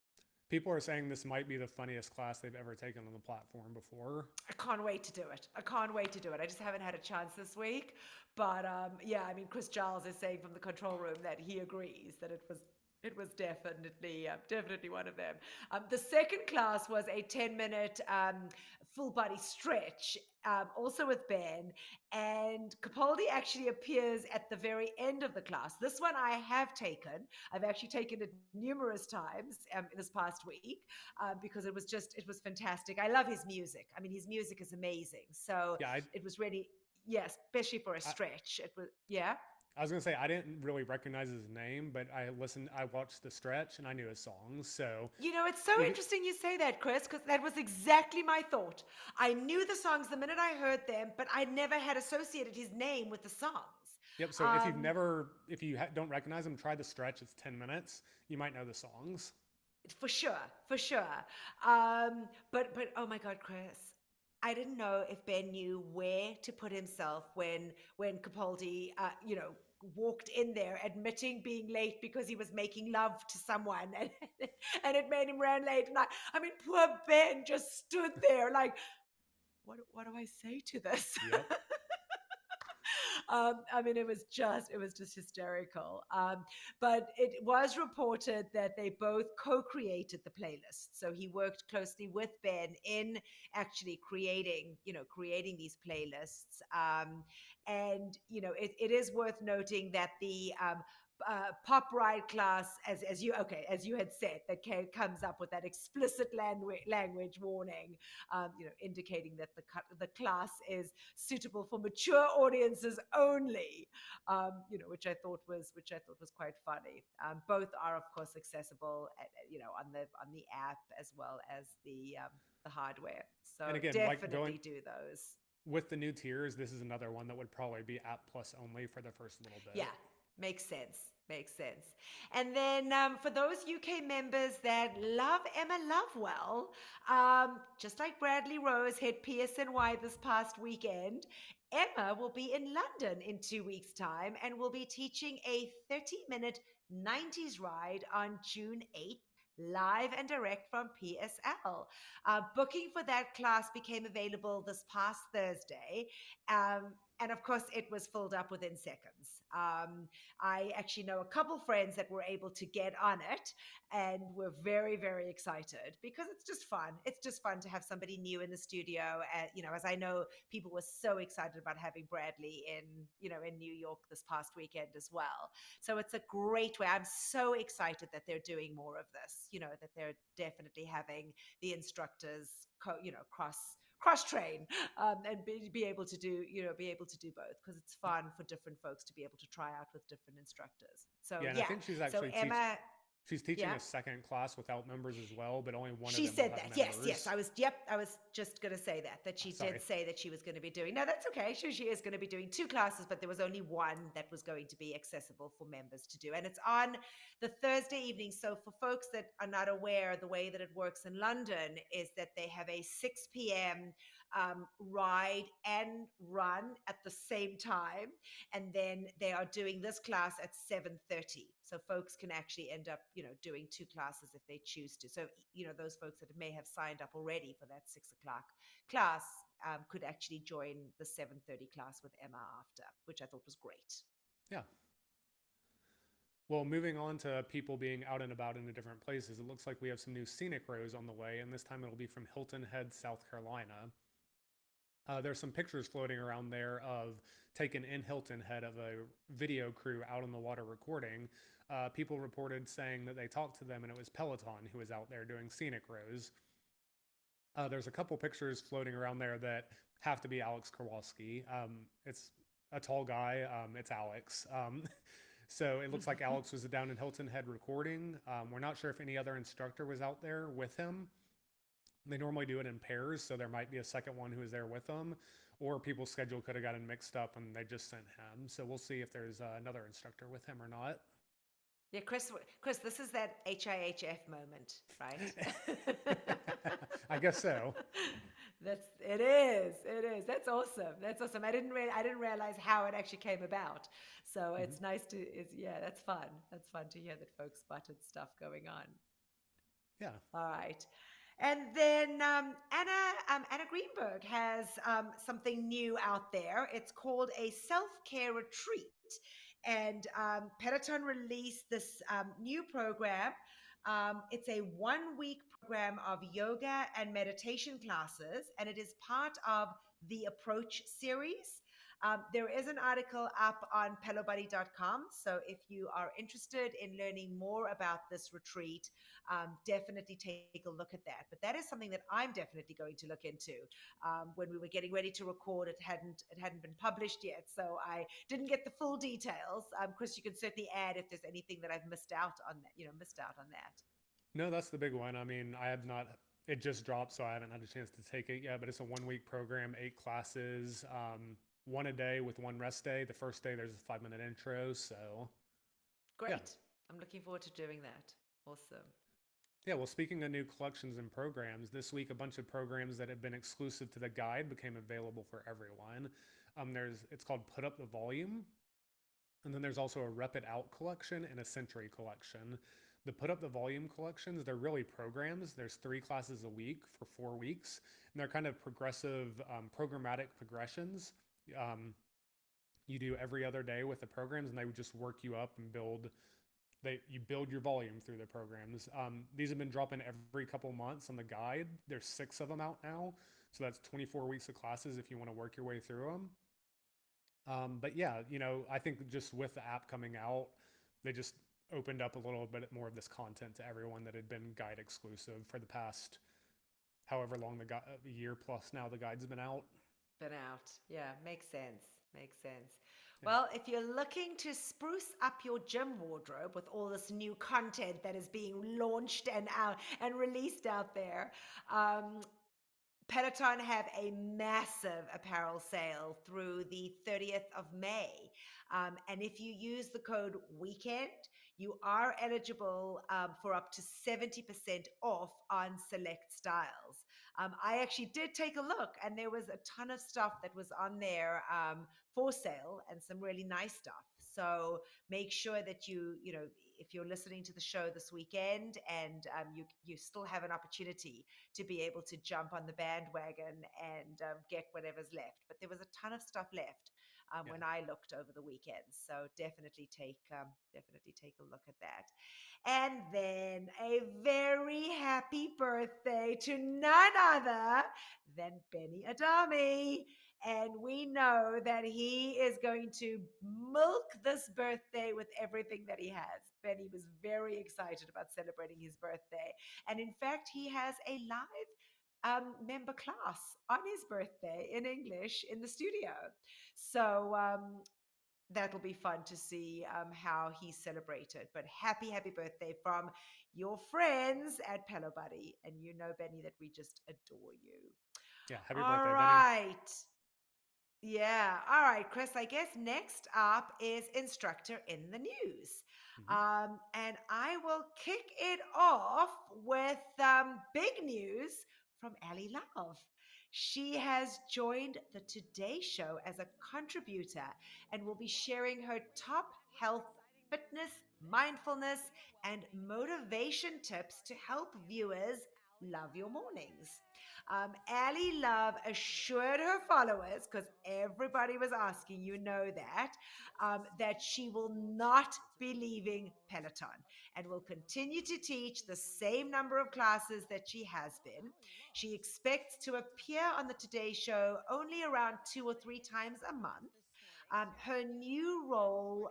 People are saying this might be the funniest class they've ever taken on the platform before. I can't wait to do it. I just haven't had a chance this week. But yeah, I mean, Chris Giles is saying from the control room that he agrees that it was definitely one of them. The second class was a 10-minute full body stretch, also with Ben. And Capaldi actually appears at the very end of the class. This one I have taken. I've actually taken it numerous times this past week because it was fantastic. I love his music. I mean, his music is amazing. So it was really, especially for a stretch. I was going to say, I didn't really recognize his name, but I watched the stretch and I knew his songs. So, it's so interesting you say that, Chris, because that was exactly my thought. I knew the songs the minute I heard them, but I never had associated his name with the songs. Yep. So if you don't recognize him, try the stretch. It's 10 minutes. You might know the songs. For sure. But oh my God, Chris. I didn't know if Ben knew where to put himself when Capaldi, walked in there admitting being late because he was making love to someone, and it made him run late. And I mean, poor Ben just stood there like, what do I say to this? Yep. I mean, it was just hysterical. But it was reported that they both co-created the playlist. So he worked closely with Ben in actually creating these playlists. And it is worth noting that the pop ride class, as you had said, that comes up with that explicit language warning, indicating that the class is suitable for mature audiences only, which I thought was quite funny. Both are of course accessible, on the app as well as the hardware. So And again, definitely do those. With the new tiers, this is another one that would probably be App Plus only for the first little bit. Yeah, makes sense. And then for those UK members that love Emma Lovewell, just like Bradley Rose hit PSNY this past weekend, Emma will be in London in 2 weeks' time and will be teaching a 30-minute 90s ride on June 8th, live and direct from PSL. Booking for that class became available this past Thursday. And of course, it was filled up within seconds. I actually know a couple friends that were able to get on it, and we're very, very excited because it's just fun. It's just fun to have somebody new in the studio. As I know, people were so excited about having Bradley in New York this past weekend as well. So it's a great way. I'm so excited that they're doing more of this. That they're definitely having the instructors, cross train, and be able to do both, because it's fun for different folks to be able to try out with different instructors. So and I think she's actually she's teaching Yeah. a second class without members as well, but only one She of them said will have that. Yes, members. I was just going to say that she Sorry. did say that she was going to be doing. No, that's okay. She is going to be doing 2 classes, but there was only one that was going to be accessible for members to do. And it's on the Thursday evening. So for folks that are not aware, the way that it works in London is that they have a 6 p.m. Ride and run at the same time, and then they are doing this class at 7:30. So folks can actually end up, doing 2 classes if they choose to. So those folks that may have signed up already for that 6 o'clock class could actually join the 7:30 class with Emma after, which I thought was great. Yeah. Well, moving on to people being out and about into different places, it looks like we have some new scenic rows on the way, and this time it'll be from Hilton Head, South Carolina. There's some pictures floating around there of taken in Hilton Head of a video crew out on the water recording. People reported saying that they talked to them and it was Peloton who was out there doing scenic rows. There's a couple pictures floating around there that have to be Alex Kowalski. It's a tall guy. It's Alex. So it looks like Alex was down in Hilton Head recording. We're not sure if any other instructor was out there with him. They normally do it in pairs, so there might be a second one who is there with them, or people's schedule could have gotten mixed up and they just sent him. So we'll see if there's another instructor with him or not. Yeah, Chris, this is that HIHF moment, right? I guess so. It is. That's awesome. I didn't realize how it actually came about. So it's nice that's fun. That's fun to hear that folks spotted stuff going on. Yeah. All right. And then Anna Greenberg has something new out there. It's called a self-care retreat. And Peloton released this new program. It's a 1-week program of yoga and meditation classes, and it is part of the Approach series. There is an article up on pelobuddy.com. So if you are interested in learning more about this retreat, definitely take a look at that. But that is something that I'm definitely going to look into. When we were getting ready to record, it hadn't been published yet, so I didn't get the full details. Chris, you can certainly add if there's anything that I've missed out on that. No, that's the big one. I mean, I have not. It just dropped, so I haven't had a chance to take it yet. But it's a 1-week program, 8 classes. 1 a day with 1 rest day. The first day there's a 5-minute intro. So great. Yeah. I'm looking forward to doing that. Awesome. Yeah, well, speaking of new collections and programs, this week a bunch of programs that have been exclusive to the guide became available for everyone. It's called Put Up the Volume, and then there's also a Rep It Out collection and a Century collection. The Put Up the Volume collections, they're really programs. There's 3 classes a week for 4 weeks, and they're kind of progressive, programmatic progressions. Um, you do every other day with the programs, and they would just work you up and you build your volume through the programs. These have been dropping every couple months on the guide. There's 6 of them out now, so that's 24 weeks of classes if you want to work your way through them. But yeah, I think just with the app coming out, they just opened up a little bit more of this content to everyone that had been guide exclusive for the past however long a year plus now the guide's been out. Been out. Yeah, makes sense. Makes sense. Yeah. Well, if you're looking to spruce up your gym wardrobe with all this new content that is being launched and out and released out there, Peloton have a massive apparel sale through the 30th of May. And if you use the code WEEKEND, you are eligible for up to 70% off on select styles. I actually did take a look, and there was a ton of stuff that was on there for sale and some really nice stuff. So make sure that if you're listening to the show this weekend and you still have an opportunity to be able to jump on the bandwagon and get whatever's left. But there was a ton of stuff left when I looked over the weekend. So definitely take a look at that. And then a very happy birthday to none other than Benny Adami. And we know that he is going to milk this birthday with everything that he has. Benny was very excited about celebrating his birthday. And in fact, he has a live member class on his birthday in English in the studio. So that'll be fun to see how he celebrated. But happy birthday from your friends at Pelo Buddy. And you know, Benny, that we just adore you. Yeah, happy All birthday, right. Yeah. All right, Chris. I guess next up is Instructor in the News. Benny. And I will kick it off with big news from Ali Love. She has joined the Today Show as a contributor and will be sharing her top health, fitness, mindfulness, and motivation tips to help viewers love your mornings. Ali Love assured her followers, because everybody was asking, that she will not be leaving Peloton and will continue to teach the same number of classes that she has been. She expects to appear on the Today Show only around 2 or 3 times a month. Her new role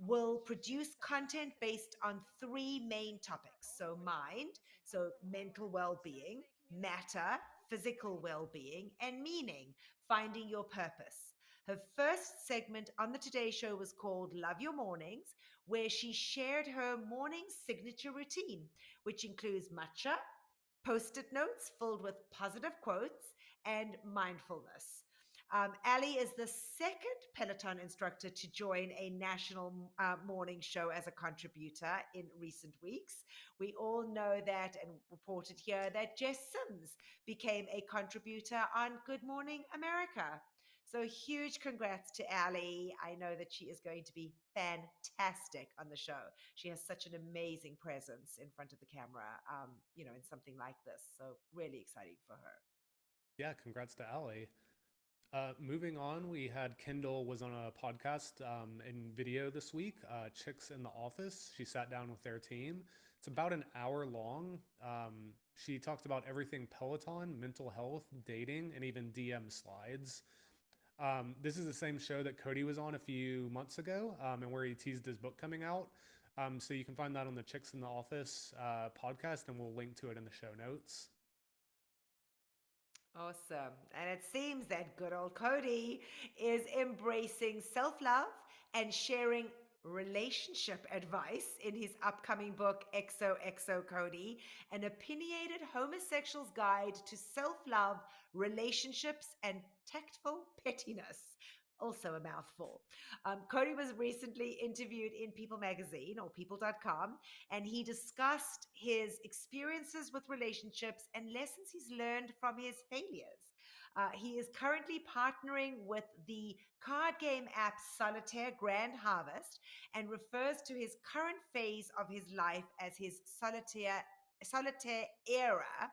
will produce content based on 3 main topics. So mind, so mental well-being, matter, physical well-being, and meaning, finding your purpose. Her first segment on the Today Show was called Love Your Mornings, where she shared her morning signature routine, which includes matcha, post-it notes filled with positive quotes, and mindfulness. Ali is the second Peloton instructor to join a national morning show as a contributor in recent weeks. We all know that and reported here that Jess Sims became a contributor on Good Morning America. So huge congrats to Ali. I know that she is going to be fantastic on the show. She has such an amazing presence in front of the camera, in something like this. So really exciting for her. Yeah, congrats to Ali. Moving on, we had Kendall was on a podcast in video this week, Chicks in the Office. She sat down with their team. It's about an hour long. She talked about everything Peloton, mental health, dating, and even DM slides. This is the same show that Cody was on a few months ago and where he teased his book coming out. So you can find that on the Chicks in the Office podcast, and we'll link to it in the show notes. Awesome. And it seems that good old Cody is embracing self-love and sharing relationship advice in his upcoming book, XOXO Cody, an opinionated homosexual's guide to self-love, relationships, and tactful pettiness. also a mouthful. Cody was recently interviewed in People magazine or people.com, and he discussed his experiences with relationships and lessons he's learned from his failures. He is currently partnering with the card game app Solitaire Grand Harvest and refers to his current phase of his life as his solitaire era.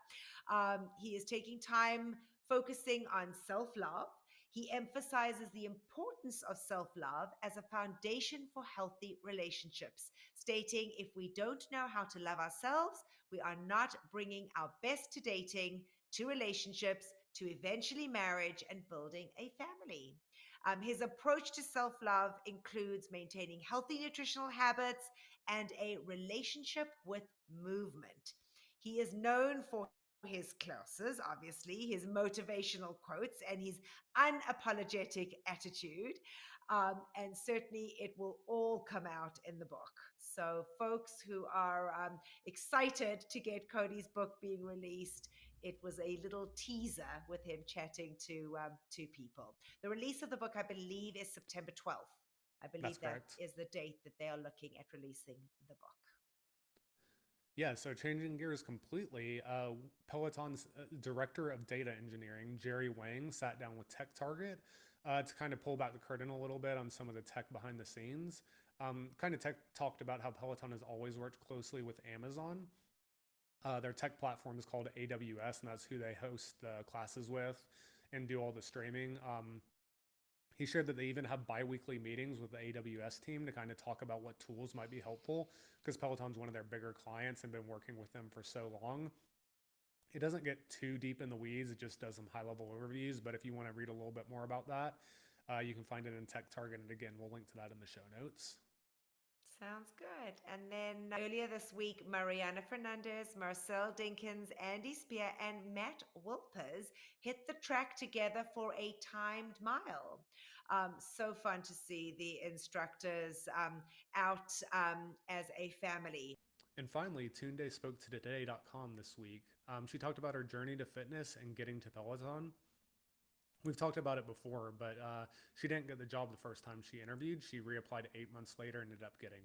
He is taking time focusing on self-love. He emphasizes the importance of self-love as a foundation for healthy relationships, stating if we don't know how to love ourselves, we are not bringing our best to dating, to relationships, to eventually marriage and building a family. His approach to self love includes maintaining healthy nutritional habits and a relationship with movement. He is known for his classes, obviously, his motivational quotes, and his unapologetic attitude. And certainly it will all come out in the book. So, folks who are excited to get Cody's book being released, it was a little teaser with him chatting to people. The release of the book, I believe, is September 12th. I believe that is the date that they are looking at releasing the book. Yeah, so changing gears completely, Peloton's director of data engineering, Jerry Wang, sat down with Tech Target to kind of pull back the curtain a little bit on some of the tech behind the scenes. Tech talked about how Peloton has always worked closely with Amazon. Their tech platform is called AWS, and that's who they host the classes with and do all the streaming. He shared that they even have bi-weekly meetings with the AWS team to kind of talk about what tools might be helpful, because Peloton's one of their bigger clients and been working with them for so long. It doesn't get too deep in the weeds. It just does some high-level overviews. But if you want to read a little bit more about that, you can find it in Tech Target. And again, we'll link to that in the show notes. Sounds good. And then earlier this week, Mariana Fernandez, Marcel Dinkins, Andy Spear, and Matt Wilpers hit the track together for a timed mile. So fun to see the instructors out as a family. And finally, Tunde spoke to Today.com this week. She talked about her journey to fitness and getting to Peloton. We've talked about it before, but she didn't get the job the first time she interviewed. She reapplied 8 months later and ended up getting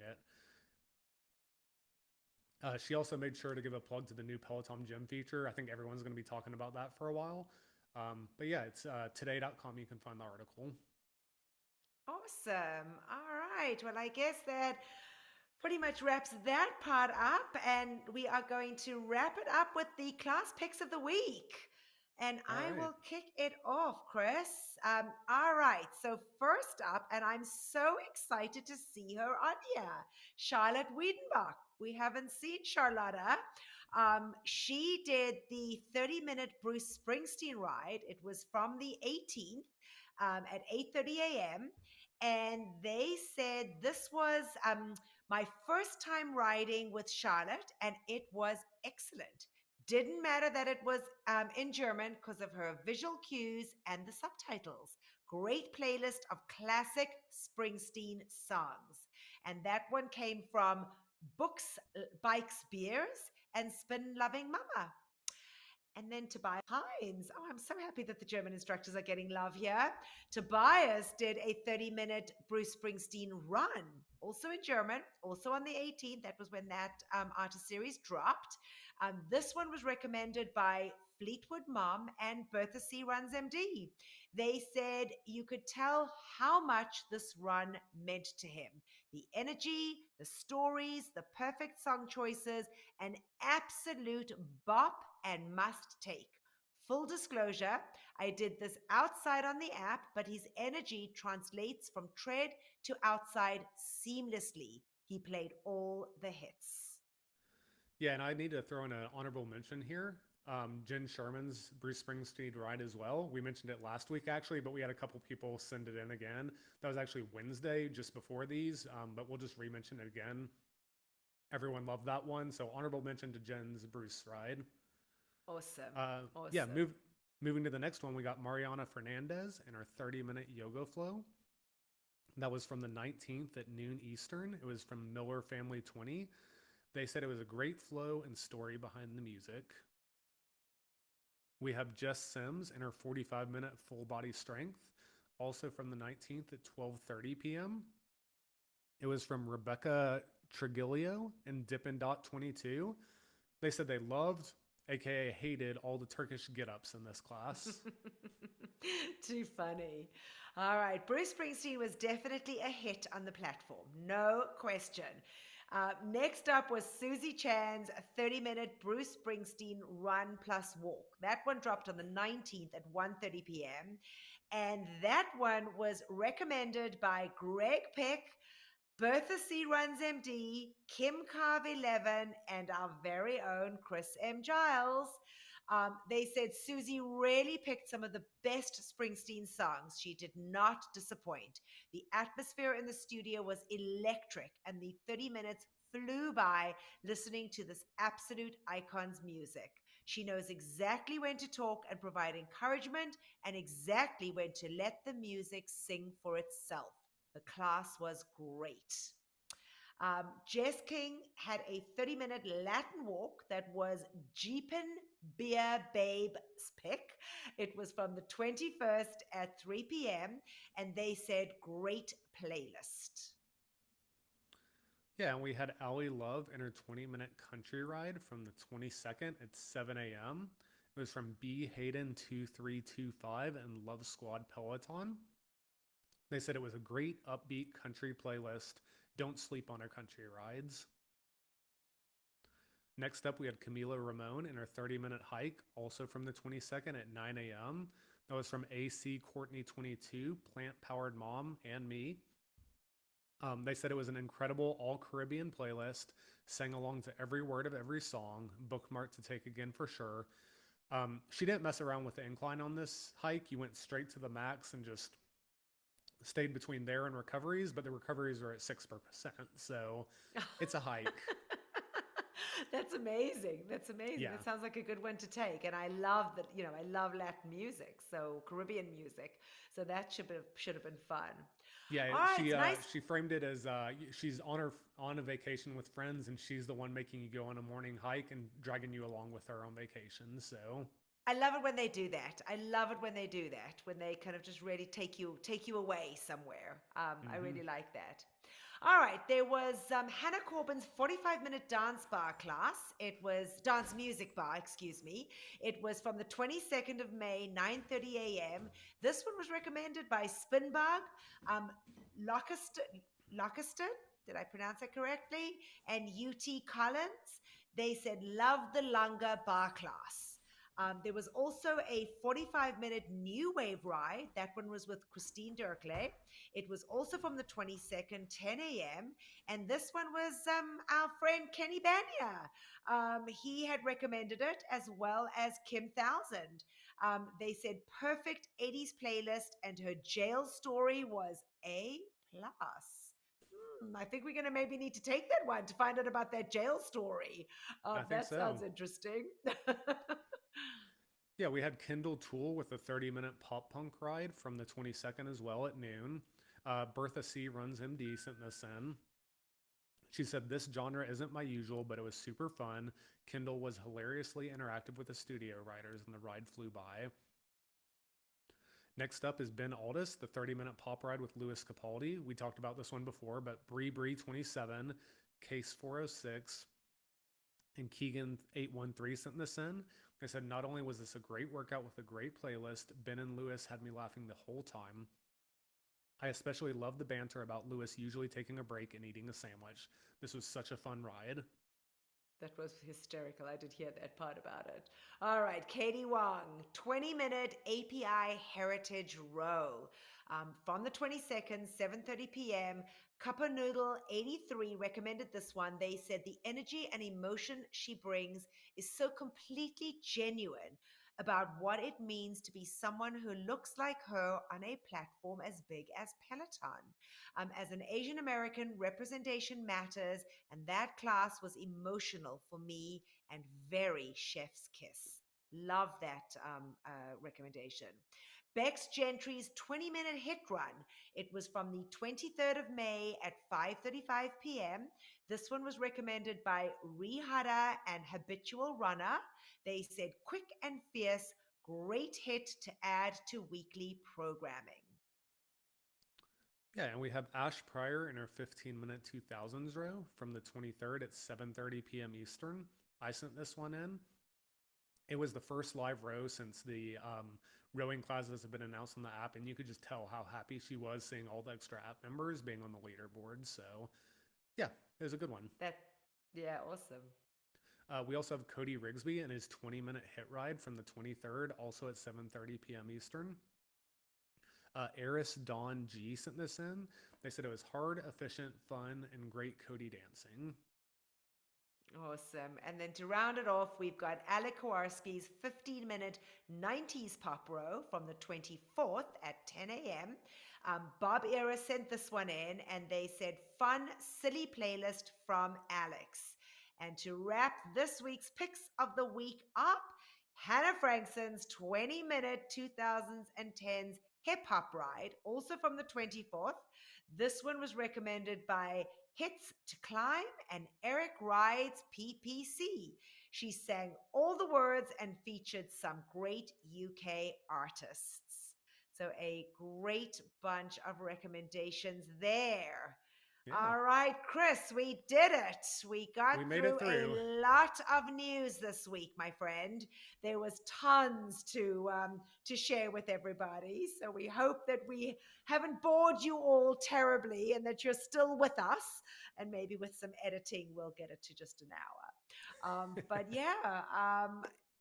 it. She also made sure to give a plug to the new Peloton Gym feature. I think everyone's going to be talking about that for a while. But yeah, it's today.com. You can find the article. Awesome. All right. Well, I guess that pretty much wraps that part up. And we are going to wrap it up with the class picks of the week. And I will kick it off, Chris. All right. So first up, and I'm so excited to see her on here, Charlotte Wiedenbach. We haven't seen Charlotta. She did the 30-minute Bruce Springsteen ride. It was from the 18th at 8:30 a.m. And they said this was my first time riding with Charlotte, and it was excellent. Didn't matter that it was in German because of her visual cues and the subtitles. Great playlist of classic Springsteen songs. And that one came from Books, Bikes, Beers, and Spin Loving Mama. And then Tobias Hines. Oh, I'm so happy that the German instructors are getting love here. Tobias did a 30-minute Bruce Springsteen run, also in German, also on the 18th. That was when that artist series dropped. This one was recommended by Fleetwood Mom and Bertha C. Runs MD. They said you could tell how much this run meant to him. The energy, the stories, the perfect song choices, an absolute bop and must take. Full disclosure, I did this outside on the app, but his energy translates from tread to outside seamlessly. He played all the hits. Yeah, and I need to throw in an honorable mention here. Jen Sherman's Bruce Springsteen ride as well. We mentioned it last week, actually, but we had a couple people send it in again. That was actually Wednesday, just before these, but we'll just re-mention it again. Everyone loved that one, so honorable mention to Jen's Bruce ride. Awesome. Awesome. Yeah, moving to the next one, we got Mariana Fernandez and her 30-minute yoga flow. That was from the 19th at noon Eastern. It was from Miller Family 20. They said it was a great flow and story behind the music. We have Jess Sims and her 45-minute full body strength. also from the 19th at 12:30 p.m. It was from Rebecca Trigilio and Dippin' Dot 22. They said they loved, aka hated, all the Turkish get-ups in this class. Too funny. All right, Bruce Springsteen was definitely a hit on the platform, no question. Next up was Susie Chan's 30-minute Bruce Springsteen run plus walk. That one dropped on the 19th at 1:30 p.m. And that one was recommended by Greg Peck, Bertha C. Runs MD, Kim Carve 11, and our very own Chris M. Giles. They said Susie really picked some of the best Springsteen songs. She did not disappoint. The atmosphere in the studio was electric, and the 30 minutes flew by listening to this absolute icon's music. She knows exactly when to talk and provide encouragement, and exactly when to let the music sing for itself. The class was great. Jess King had a 30-minute Latin walk that was Jeepin' Beer Babe's pick. It was from the 21st at 3 p.m. and they said great playlist. Yeah, and we had Allie Love in her 20-minute country ride from the 22nd at 7 a.m. It was from B. Hayden 2325 and Love Squad Peloton. They said it was a great upbeat country playlist. Don't sleep on our country rides. Next up, we had Camila Ramon in her 30-minute hike, also from the 22nd at 9 a.m. That was from AC Courtney 22, Plant Powered Mom, and me. They said it was an incredible all-Caribbean playlist, sang along to every word of every song, bookmark to take again for sure. She didn't mess around with the incline on this hike. You went straight to the max and just stayed between there and recoveries, but the recoveries are at 6%. So it's a hike. That's amazing. That's amazing. Yeah. That sounds like a good one to take. And I love that, I love Latin music, so Caribbean music. So that should have been fun. Yeah, Right, she framed it as she's on a vacation with friends, and she's the one making you go on a morning hike and dragging you along with her on vacation. So I love it when they do that. I love it when they do that, when they kind of just really take you away somewhere. I really like that. All right, there was Hannah Corbin's 45-minute dance bar class. It was dance music bar, excuse me. It was from the 22nd of May, 9:30 a.m. This one was recommended by Spinbug, Lockeston, did I pronounce that correctly? And UT Collins. They said, love the Lunga bar class. There was also a 45-minute New Wave ride. That one was with Christine Dirkley. It was also from the 22nd, 10 a.m. And this one was our friend Kenny Banya. He had recommended it, as well as Kim Thousand. They said perfect 80s playlist, and her jail story was A+. I think we're going to maybe need to take that one to find out about that jail story. I think that so. sounds interesting. Yeah, we had Kendall Toole with a 30-minute pop punk ride from the 22nd as well at noon. Bertha C. Runs MD sent this in. She said, this genre isn't my usual, but it was super fun. Kendall was hilariously interactive with the studio riders, and the ride flew by. Next up is Ben Aldis, the 30-minute pop ride with Louis Capaldi. We talked about this one before, but Bree 27, Case 406, and Keegan 813 sent this in. They said, not only was this a great workout with a great playlist, Ben and Louis had me laughing the whole time. I especially loved the banter about Louis usually taking a break and eating a sandwich. This was such a fun ride. That was hysterical. I did hear that part about it. All right, Katie Wong, 20-minute API Heritage Row. From the 22nd, 7:30 p.m., Cuppa Noodle 83 recommended this one. They said the energy and emotion she brings is so completely genuine about what it means to be someone who looks like her on a platform as big as Peloton. As an Asian American, representation matters, and that class was emotional for me and very chef's kiss. Love that recommendation. Bex Gentry's 20-minute hit run. It was from the 23rd of May at 5:35 p.m. This one was recommended by Rihara and Habitual Runner. They said quick and fierce, great hit to add to weekly programming. Yeah, and we have Ash Pryor in her 15-minute 2000s row from the 23rd at 7:30 p.m. Eastern. I sent this one in. It was the first live row since the rowing classes have been announced on the app, and you could just tell how happy she was seeing all the extra app members being on the leaderboard. So, yeah, it was a good one. Yeah, awesome. We also have Cody Rigsby and his 20-minute hit ride from the 23rd, also at 7:30 p.m. Eastern. Eris Dawn G sent this in. They said it was hard, efficient, fun, and great Cody dancing. Awesome. And then to round it off, we've got Alec Kowarski's 15-minute 90s pop row from the 24th at 10 a.m. Bob Era sent this one in, and they said, fun, silly playlist from Alex. And to wrap this week's picks of the week up, Hannah Frankson's 20-minute 2010s hip-hop ride, also from the 24th. This one was recommended by Hits to Climb and Eric Rides PPC. She sang all the words and featured some great UK artists. So a great bunch of recommendations there. Yeah. All right, Chris, we did it. We made it through a lot of news this week, my friend. There was tons to share with everybody. So we hope that we haven't bored you all terribly and that you're still with us. And maybe with some editing, we'll get it to just an hour. But yeah,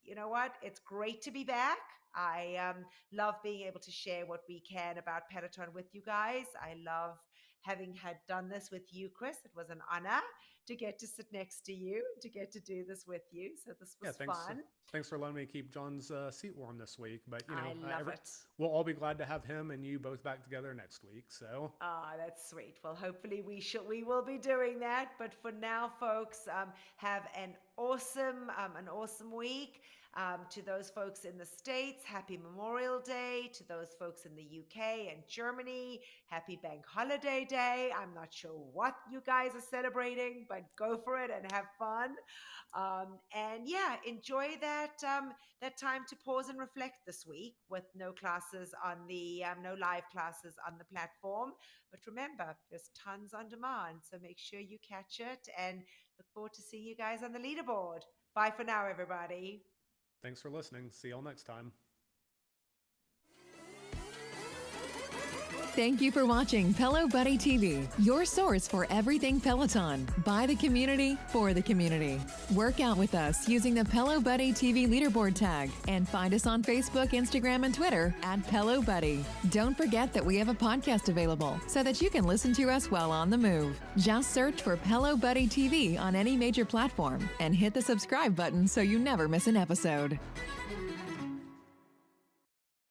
you know what? It's great to be back. I love being able to share what we can about Peloton with you guys. I love having had done this with you, Chris. It was an honor to get to sit next to you, to get to do this with you. So this was fun. Thanks for letting me keep John's seat warm this week. But you know, I love it. We'll all be glad to have him and you both back together next week. So that's sweet. Well, hopefully we will be doing that. But for now, folks, have an awesome week. To those folks in the States, happy Memorial Day. To those folks in the UK and Germany, happy Bank Holiday Day. I'm not sure what you guys are celebrating, but go for it and have fun. And yeah, enjoy that time to pause and reflect this week with no classes on the no live classes on the platform. But remember, there's tons on demand, so make sure you catch it. And look forward to seeing you guys on the leaderboard. Bye for now, everybody. Thanks for listening. See y'all next time. Thank you for watching Pelo Buddy TV, your source for everything Peloton, by the community, for the community. Work out with us using the Pelo Buddy TV leaderboard tag and find us on Facebook, Instagram, and Twitter at Pelo Buddy. Don't forget that we have a podcast available so that you can listen to us while on the move. Just search for Pelo Buddy TV on any major platform and hit the subscribe button so you never miss an episode.